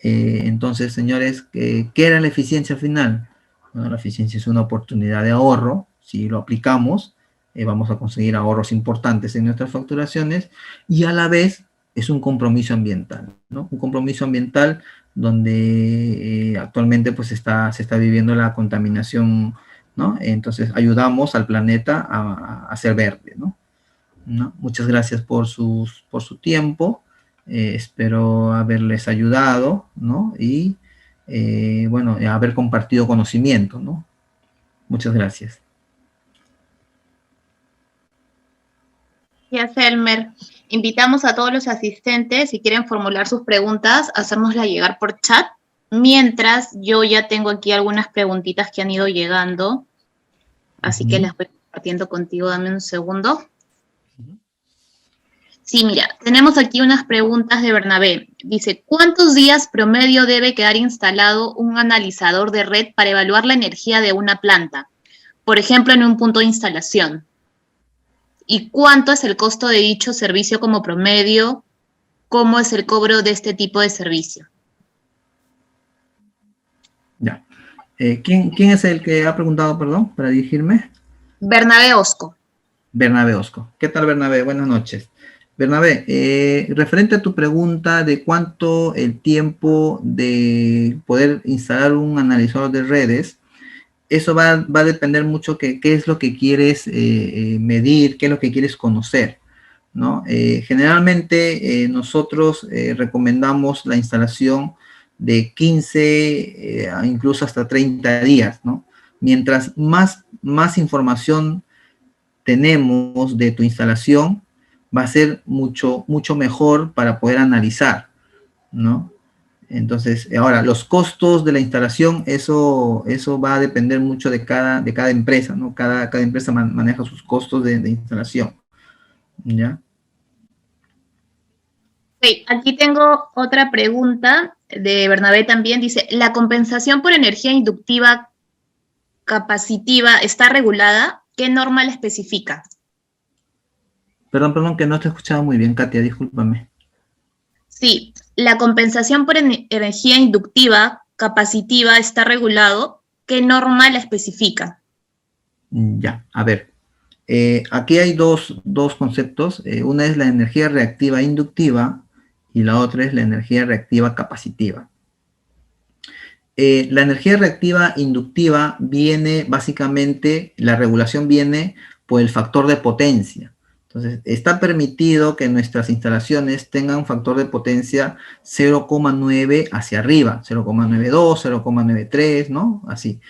Speaker 2: Entonces, señores, ¿qué era la eficiencia final? Bueno, la eficiencia es una oportunidad de ahorro. Si lo aplicamos, vamos a conseguir ahorros importantes en nuestras facturaciones y a la vez es un compromiso ambiental, ¿no? Un compromiso ambiental donde actualmente pues se está viviendo la contaminación, ¿no? Entonces ayudamos al planeta a ser verde, ¿no? ¿No? Muchas gracias por su tiempo. Espero haberles ayudado, ¿no? Y, bueno, haber compartido conocimiento, ¿no? Muchas gracias.
Speaker 1: Gracias, Elmer. Invitamos a todos los asistentes, si quieren formular sus preguntas, hacérnoslas llegar por chat. Mientras, yo ya tengo aquí algunas preguntitas que han ido llegando, así que las voy compartiendo contigo. Dame un segundo. Sí, mira, tenemos aquí unas preguntas de Bernabé. Dice, ¿cuántos días promedio debe quedar instalado un analizador de red para evaluar la energía de una planta? Por ejemplo, en un punto de instalación. ¿Y cuánto es el costo de dicho servicio como promedio? ¿Cómo es el cobro de este tipo de servicio?
Speaker 2: Ya. ¿Quién es el que ha preguntado, perdón, para dirigirme?
Speaker 1: Bernabé Osco.
Speaker 2: Bernabé Osco. ¿Qué tal, Bernabé? Buenas noches. Bernabé, referente a tu pregunta de cuánto el tiempo de poder instalar un analizador de redes, eso va a depender mucho qué es lo que quieres medir, qué es lo que quieres conocer, ¿no? Generalmente nosotros recomendamos la instalación de 15 incluso hasta 30 días, ¿no? Mientras más información tenemos de tu instalación, va a ser mucho mejor para poder analizar, ¿no? Entonces, ahora, los costos de la instalación, eso va a depender mucho de cada empresa, ¿no? Cada empresa maneja sus costos de instalación, ¿ya?
Speaker 1: Okay, aquí tengo otra pregunta de Bernabé también. Dice, ¿la compensación por energía inductiva capacitiva está regulada? ¿Qué norma la especifica?
Speaker 2: Perdón, que no te escuchaba muy bien, Katia, discúlpame.
Speaker 1: Sí, la compensación por energía inductiva capacitiva está regulado. ¿Qué norma la especifica?
Speaker 2: Ya, a ver. Aquí hay dos conceptos. Una es la energía reactiva inductiva y la otra es la energía reactiva capacitiva. La energía reactiva inductiva viene básicamente, la regulación viene por el factor de potencia. Entonces, está permitido que nuestras instalaciones tengan un factor de potencia 0,9 hacia arriba, 0,92, 0,93, ¿no? Así.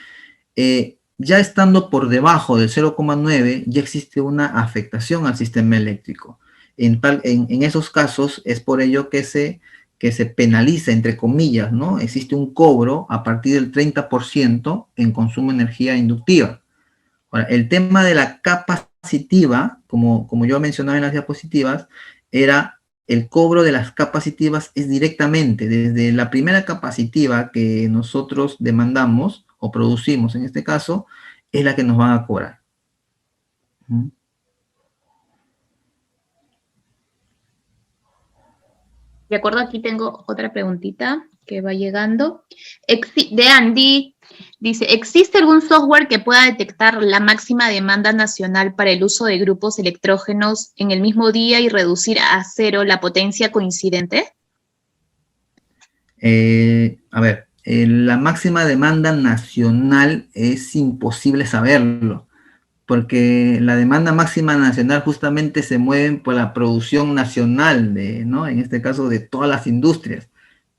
Speaker 2: Ya estando por debajo del 0,9, ya existe una afectación al sistema eléctrico. En esos casos, es por ello que se penaliza, entre comillas, ¿no? Existe un cobro a partir del 30% en consumo de energía inductiva. Ahora, el tema de la capacitiva, como yo mencionaba en las diapositivas, era el cobro de las capacitivas es directamente desde la primera capacitiva que nosotros demandamos o producimos en este caso, es la que nos van a cobrar.
Speaker 1: De acuerdo, aquí tengo otra preguntita que va llegando. De Andy, dice, ¿existe algún software que pueda detectar la máxima demanda nacional para el uso de grupos electrógenos en el mismo día y reducir a cero la potencia coincidente?
Speaker 2: A ver, la máxima demanda nacional es imposible saberlo, porque la demanda máxima nacional justamente se mueve por la producción nacional, ¿no? En este caso de todas las industrias.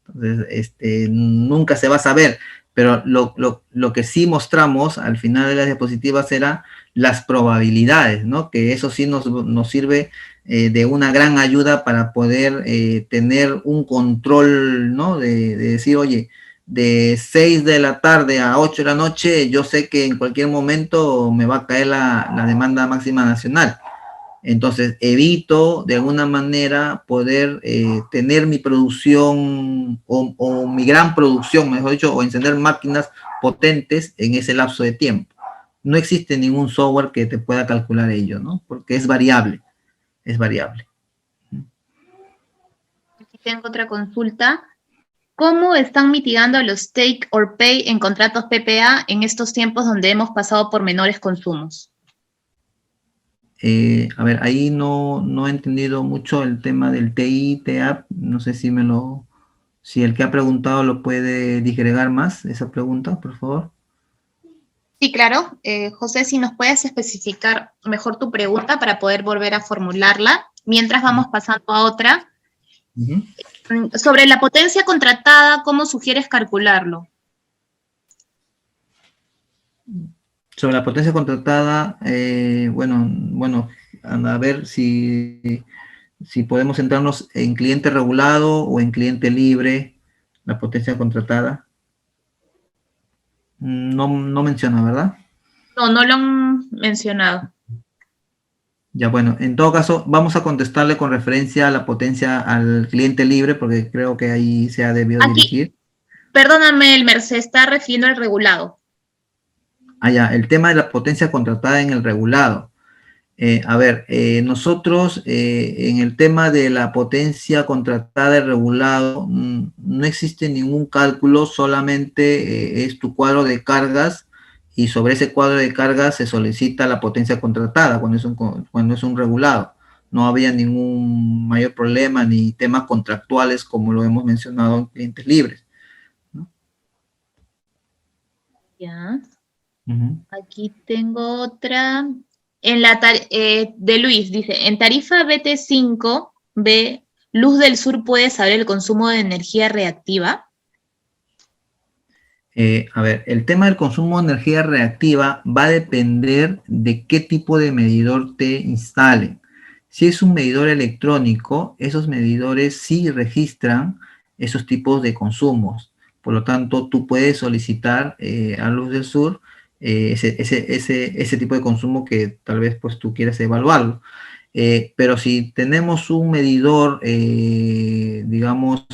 Speaker 2: Entonces, nunca se va a saber, pero lo que sí mostramos al final de las diapositivas era las probabilidades, ¿no? Que eso sí nos sirve de una gran ayuda para poder tener un control, ¿no? De decir, oye, de 6 de la tarde a 8 de la noche, yo sé que en cualquier momento me va a caer la demanda máxima nacional. Entonces, evito de alguna manera poder tener mi producción o mi gran producción, mejor dicho, o encender máquinas potentes en ese lapso de tiempo. No existe ningún software que te pueda calcular ello, ¿no? Porque es variable, es variable.
Speaker 1: Aquí tengo otra consulta. ¿Cómo están mitigando los take or pay en contratos PPA en estos tiempos donde hemos pasado por menores consumos?
Speaker 2: A ver, ahí no he entendido mucho el tema del TI, TAP. No sé si el que ha preguntado lo puede disgregar más, esa pregunta, por favor.
Speaker 1: Sí, claro. José, si nos puedes especificar mejor tu pregunta para poder volver a formularla, mientras vamos pasando a otra. Sobre la potencia contratada, ¿cómo sugieres calcularlo?
Speaker 2: Sobre la potencia contratada, bueno, a ver si podemos centrarnos en cliente regulado o en cliente libre, la potencia contratada. No menciona, ¿verdad?
Speaker 1: No lo han mencionado.
Speaker 2: Ya, bueno, en todo caso, vamos a contestarle con referencia a la potencia al cliente libre, porque creo que ahí se ha debido dirigir.
Speaker 1: Perdóname, Elmer, se está refiriendo al regulado.
Speaker 2: Ya, el tema de la potencia contratada en el regulado. Nosotros en el tema de la potencia contratada y regulado no existe ningún cálculo, solamente es tu cuadro de cargas y sobre ese cuadro de cargas se solicita la potencia contratada cuando es un regulado. No había ningún mayor problema ni temas contractuales como lo hemos mencionado en clientes libres, ¿no?
Speaker 1: Ya. Aquí tengo otra. De Luis, dice, en tarifa BT5B, Luz del Sur puede saber el consumo de energía reactiva.
Speaker 2: El tema del consumo de energía reactiva va a depender de qué tipo de medidor te instalen. Si es un medidor electrónico, esos medidores sí registran esos tipos de consumos. Por lo tanto, tú puedes solicitar a Luz del Sur ese tipo de consumo que tal vez pues tú quieras evaluarlo. Pero si tenemos un medidor, digamos,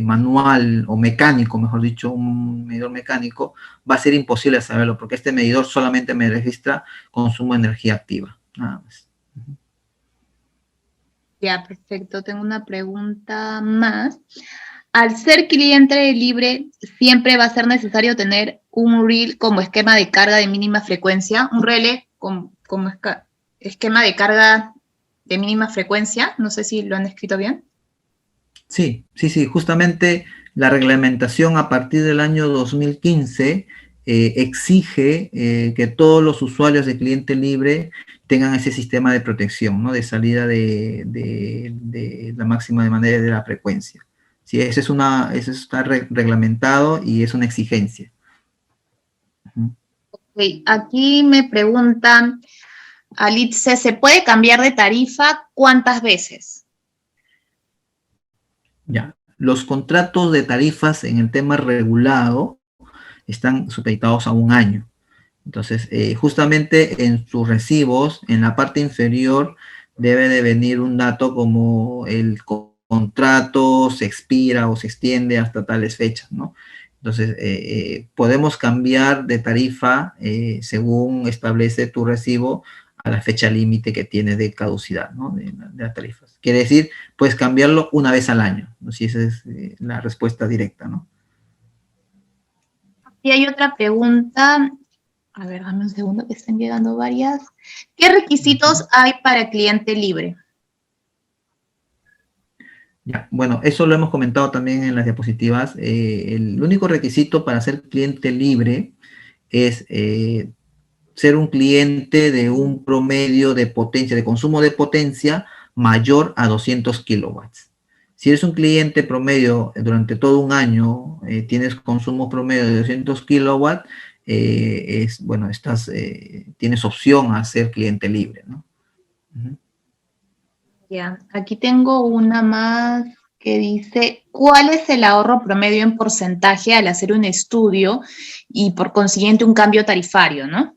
Speaker 2: manual o mecánico, mejor dicho, un medidor mecánico, va a ser imposible saberlo, porque este medidor solamente me registra consumo de energía activa, nada más.
Speaker 1: Ya, perfecto. Tengo una pregunta más. Al ser cliente libre, siempre va a ser necesario tener un reel como esquema de carga de mínima frecuencia, un relé como esquema de carga de mínima frecuencia. No sé si lo han escrito bien.
Speaker 2: Sí, justamente la reglamentación a partir del año 2015 exige que todos los usuarios de cliente libre tengan ese sistema de protección, ¿no? De salida de la máxima de manera de la frecuencia. Sí, eso está reglamentado y es una exigencia.
Speaker 1: Okay. Aquí me preguntan, Alitze, ¿se puede cambiar de tarifa cuántas veces?
Speaker 2: Ya. Los contratos de tarifas en el tema regulado están supeditados a un año. Entonces, justamente en sus recibos, en la parte inferior, debe de venir un dato como el contrato se expira o se extiende hasta tales fechas, ¿no? Entonces, podemos cambiar de tarifa según establece tu recibo a la fecha límite que tiene de caducidad, ¿no? De las tarifas. Quiere decir, puedes cambiarlo una vez al año, ¿no? Si esa es la respuesta directa, ¿no?
Speaker 1: Y hay otra pregunta. A ver, dame un segundo que están llegando varias. ¿Qué requisitos hay para cliente libre?
Speaker 2: Ya, bueno, eso lo hemos comentado también en las diapositivas. El único requisito para ser cliente libre es ser un cliente de un promedio de potencia, de consumo de potencia mayor a 200 kilowatts. Si eres un cliente promedio durante todo un año, tienes consumo promedio de 200 kilowatts, tienes opción a ser cliente libre, ¿no?
Speaker 1: Ya, aquí tengo una más. que dice, ¿cuál es el ahorro promedio en porcentaje al hacer un estudio y por consiguiente un cambio tarifario, ¿no?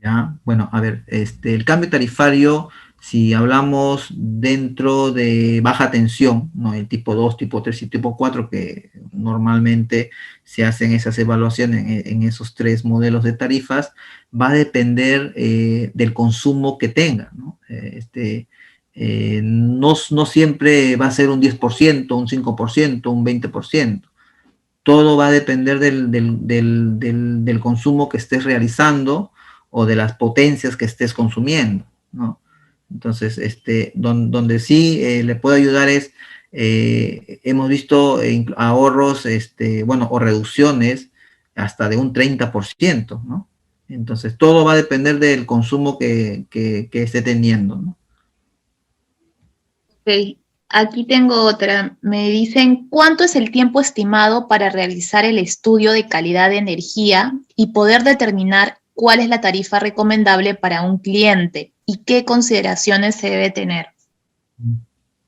Speaker 2: Ya, bueno, a ver, el cambio tarifario, si hablamos dentro de baja tensión, ¿no? El tipo 2, tipo 3 y tipo 4, que normalmente se hacen esas evaluaciones en esos tres modelos de tarifas, va a depender del consumo que tenga, ¿no? No siempre va a ser un 10%, un 5%, un 20%. Todo va a depender del consumo que estés realizando o de las potencias que estés consumiendo, ¿no? Entonces, donde sí le puedo ayudar es, hemos visto ahorros, bueno, o reducciones hasta de un 30%, ¿no? Entonces, todo va a depender del consumo que esté teniendo, ¿no?
Speaker 1: Ok, aquí tengo otra. Me dicen, ¿cuánto es el tiempo estimado para realizar el estudio de calidad de energía y poder determinar cuál es la tarifa recomendable para un cliente y qué consideraciones se debe tener?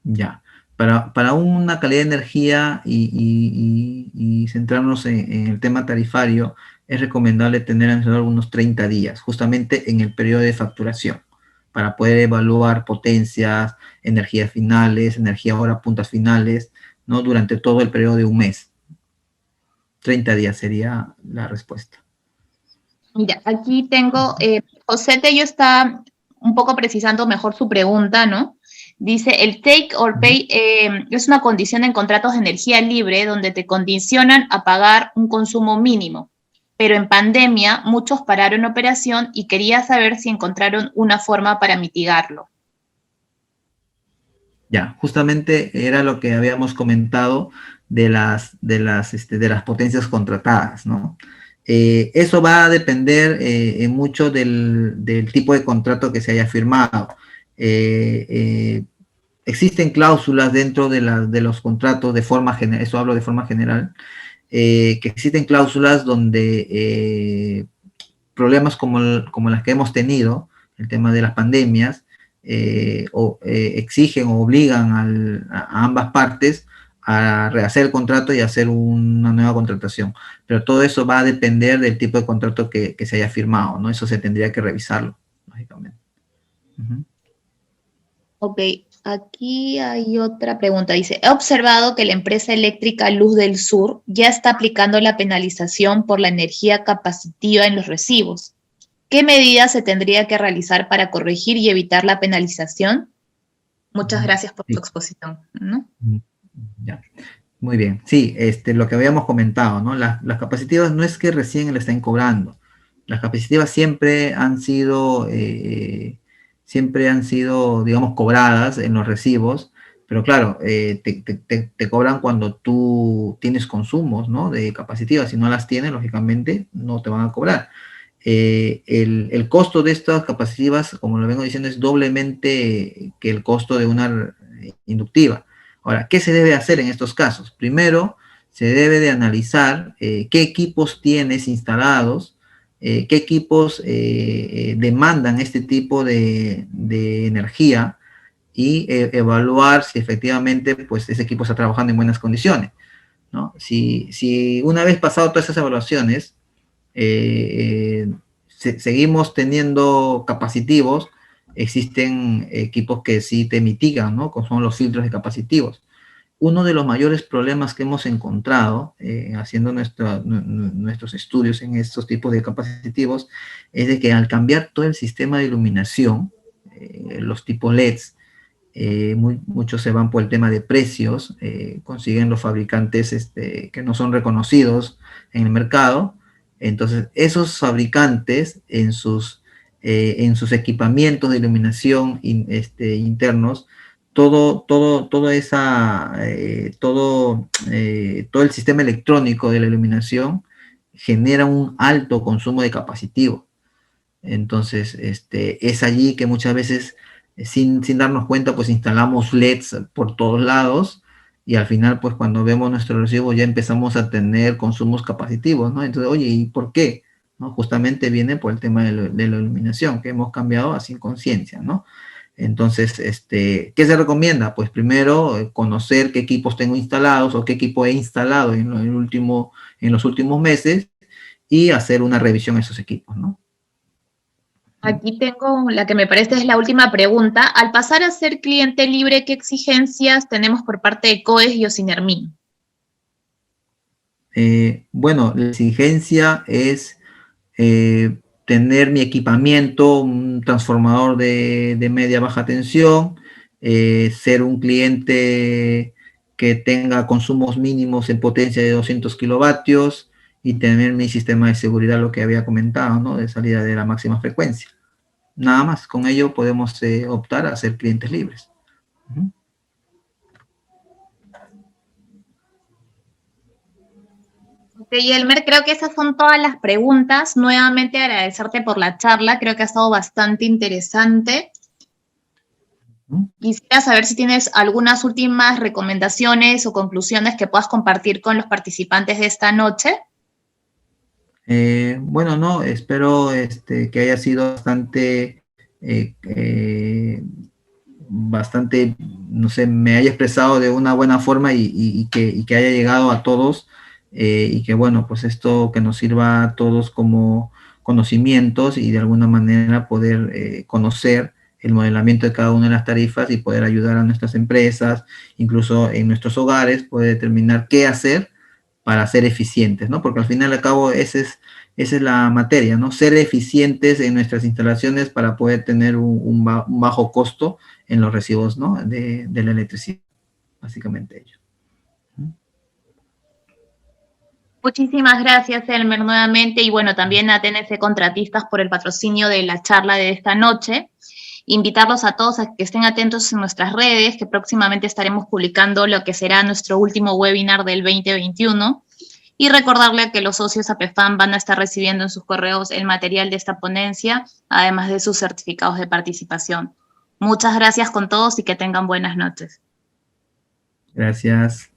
Speaker 2: Ya. Para una calidad de energía y centrarnos en el tema tarifario, es recomendable tener alrededor de unos 30 días, justamente en el periodo de facturación, para poder evaluar potencias, energías finales, energía hora puntas finales, ¿no? Durante todo el periodo de un mes. 30 días sería la respuesta.
Speaker 1: Mira, aquí tengo, José Tello está un poco precisando mejor su pregunta, ¿no? Dice, el take or pay es una condición en contratos de energía libre donde te condicionan a pagar un consumo mínimo. Pero en pandemia muchos pararon operación y quería saber si encontraron una forma para mitigarlo.
Speaker 2: Ya, justamente era lo que habíamos comentado de las potencias contratadas, ¿no? Eso va a depender en mucho del tipo de contrato que se haya firmado. Eh, eh, Existen cláusulas dentro de los contratos de forma general, eso hablo de forma general, que existen cláusulas donde problemas como las que hemos tenido, el tema de las pandemias, exigen o obligan a ambas partes a rehacer el contrato y hacer una nueva contratación. Pero todo eso va a depender del tipo de contrato que se haya firmado, ¿no? Eso se tendría que revisarlo, lógicamente. Uh-huh.
Speaker 1: Ok, aquí hay otra pregunta. Dice, he observado que la empresa eléctrica Luz del Sur ya está aplicando la penalización por la energía capacitiva en los recibos. ¿Qué medidas se tendría que realizar para corregir y evitar la penalización? Muchas gracias por tu
Speaker 2: Sí.
Speaker 1: exposición, ¿no?
Speaker 2: Ya. Muy bien, sí, lo que habíamos comentado, ¿no? Las capacitivas no es que recién le estén cobrando, las capacitivas siempre han sido, digamos, cobradas en los recibos, pero claro, te cobran cuando tú tienes consumos, ¿no? De capacitivas, si no las tienes, lógicamente, no te van a cobrar. El costo de estas capacitivas, como lo vengo diciendo, es doblemente que el costo de una inductiva. Ahora, ¿qué se debe hacer en estos casos? Primero, se debe de analizar qué equipos tienes instalados, qué equipos demandan este tipo de energía y evaluar si efectivamente pues, ese equipo está trabajando en buenas condiciones, ¿no? Si una vez pasado todas esas evaluaciones, seguimos teniendo capacitivos, existen equipos que sí te mitigan, ¿no? Como son los filtros de capacitivos. Uno de los mayores problemas que hemos encontrado haciendo nuestros estudios en estos tipos de capacitivos es de que al cambiar todo el sistema de iluminación, los tipos LEDs, muchos se van por el tema de precios, consiguen los fabricantes que no son reconocidos en el mercado. Entonces, esos fabricantes en sus equipamientos de iluminación internos, todo el sistema electrónico de la iluminación genera un alto consumo de capacitivo. Entonces, es allí que muchas veces, sin darnos cuenta, pues instalamos LEDs por todos lados y al final, pues cuando vemos nuestro recibo ya empezamos a tener consumos capacitivos, ¿no? Entonces, oye, ¿y por qué? ¿No? Justamente viene por el tema de la iluminación, que hemos cambiado así en conciencia, ¿no? Entonces, ¿qué se recomienda? Pues primero conocer qué equipos tengo instalados o qué equipo he instalado en los últimos meses y hacer una revisión a esos equipos, ¿no?
Speaker 1: Aquí tengo la que me parece es la última pregunta. Al pasar a ser cliente libre, ¿qué exigencias tenemos por parte de COES y Ocinermin?
Speaker 2: Bueno, la exigencia es tener mi equipamiento, un transformador de media baja tensión, ser un cliente que tenga consumos mínimos en potencia de 200 kilovatios y tener mi sistema de seguridad, lo que había comentado, ¿no? De salida de la máxima frecuencia. Nada más, con ello podemos optar a ser clientes libres. Uh-huh.
Speaker 1: Ok, Elmer, creo que esas son todas las preguntas. Nuevamente agradecerte por la charla, creo que ha estado bastante interesante. Quisiera saber si tienes algunas últimas recomendaciones o conclusiones que puedas compartir con los participantes de esta noche.
Speaker 2: Bueno, no, espero que haya sido bastante, no sé, me haya expresado de una buena forma y que haya llegado a todos y que, bueno, pues esto que nos sirva a todos como conocimientos y de alguna manera poder conocer el modelamiento de cada una de las tarifas y poder ayudar a nuestras empresas, incluso en nuestros hogares, poder determinar qué hacer para ser eficientes, ¿no? Porque al final y al cabo esa es la materia, ¿no? Ser eficientes en nuestras instalaciones para poder tener un bajo costo en los recibos, ¿no? De la electricidad, básicamente ello.
Speaker 1: Muchísimas gracias, Elmer, nuevamente, y bueno, también a TNC Contratistas por el patrocinio de la charla de esta noche. Invitarlos a todos a que estén atentos en nuestras redes, que próximamente estaremos publicando lo que será nuestro último webinar del 2021. Y recordarle que los socios APFAM van a estar recibiendo en sus correos el material de esta ponencia, además de sus certificados de participación. Muchas gracias con todos y que tengan buenas noches.
Speaker 2: Gracias.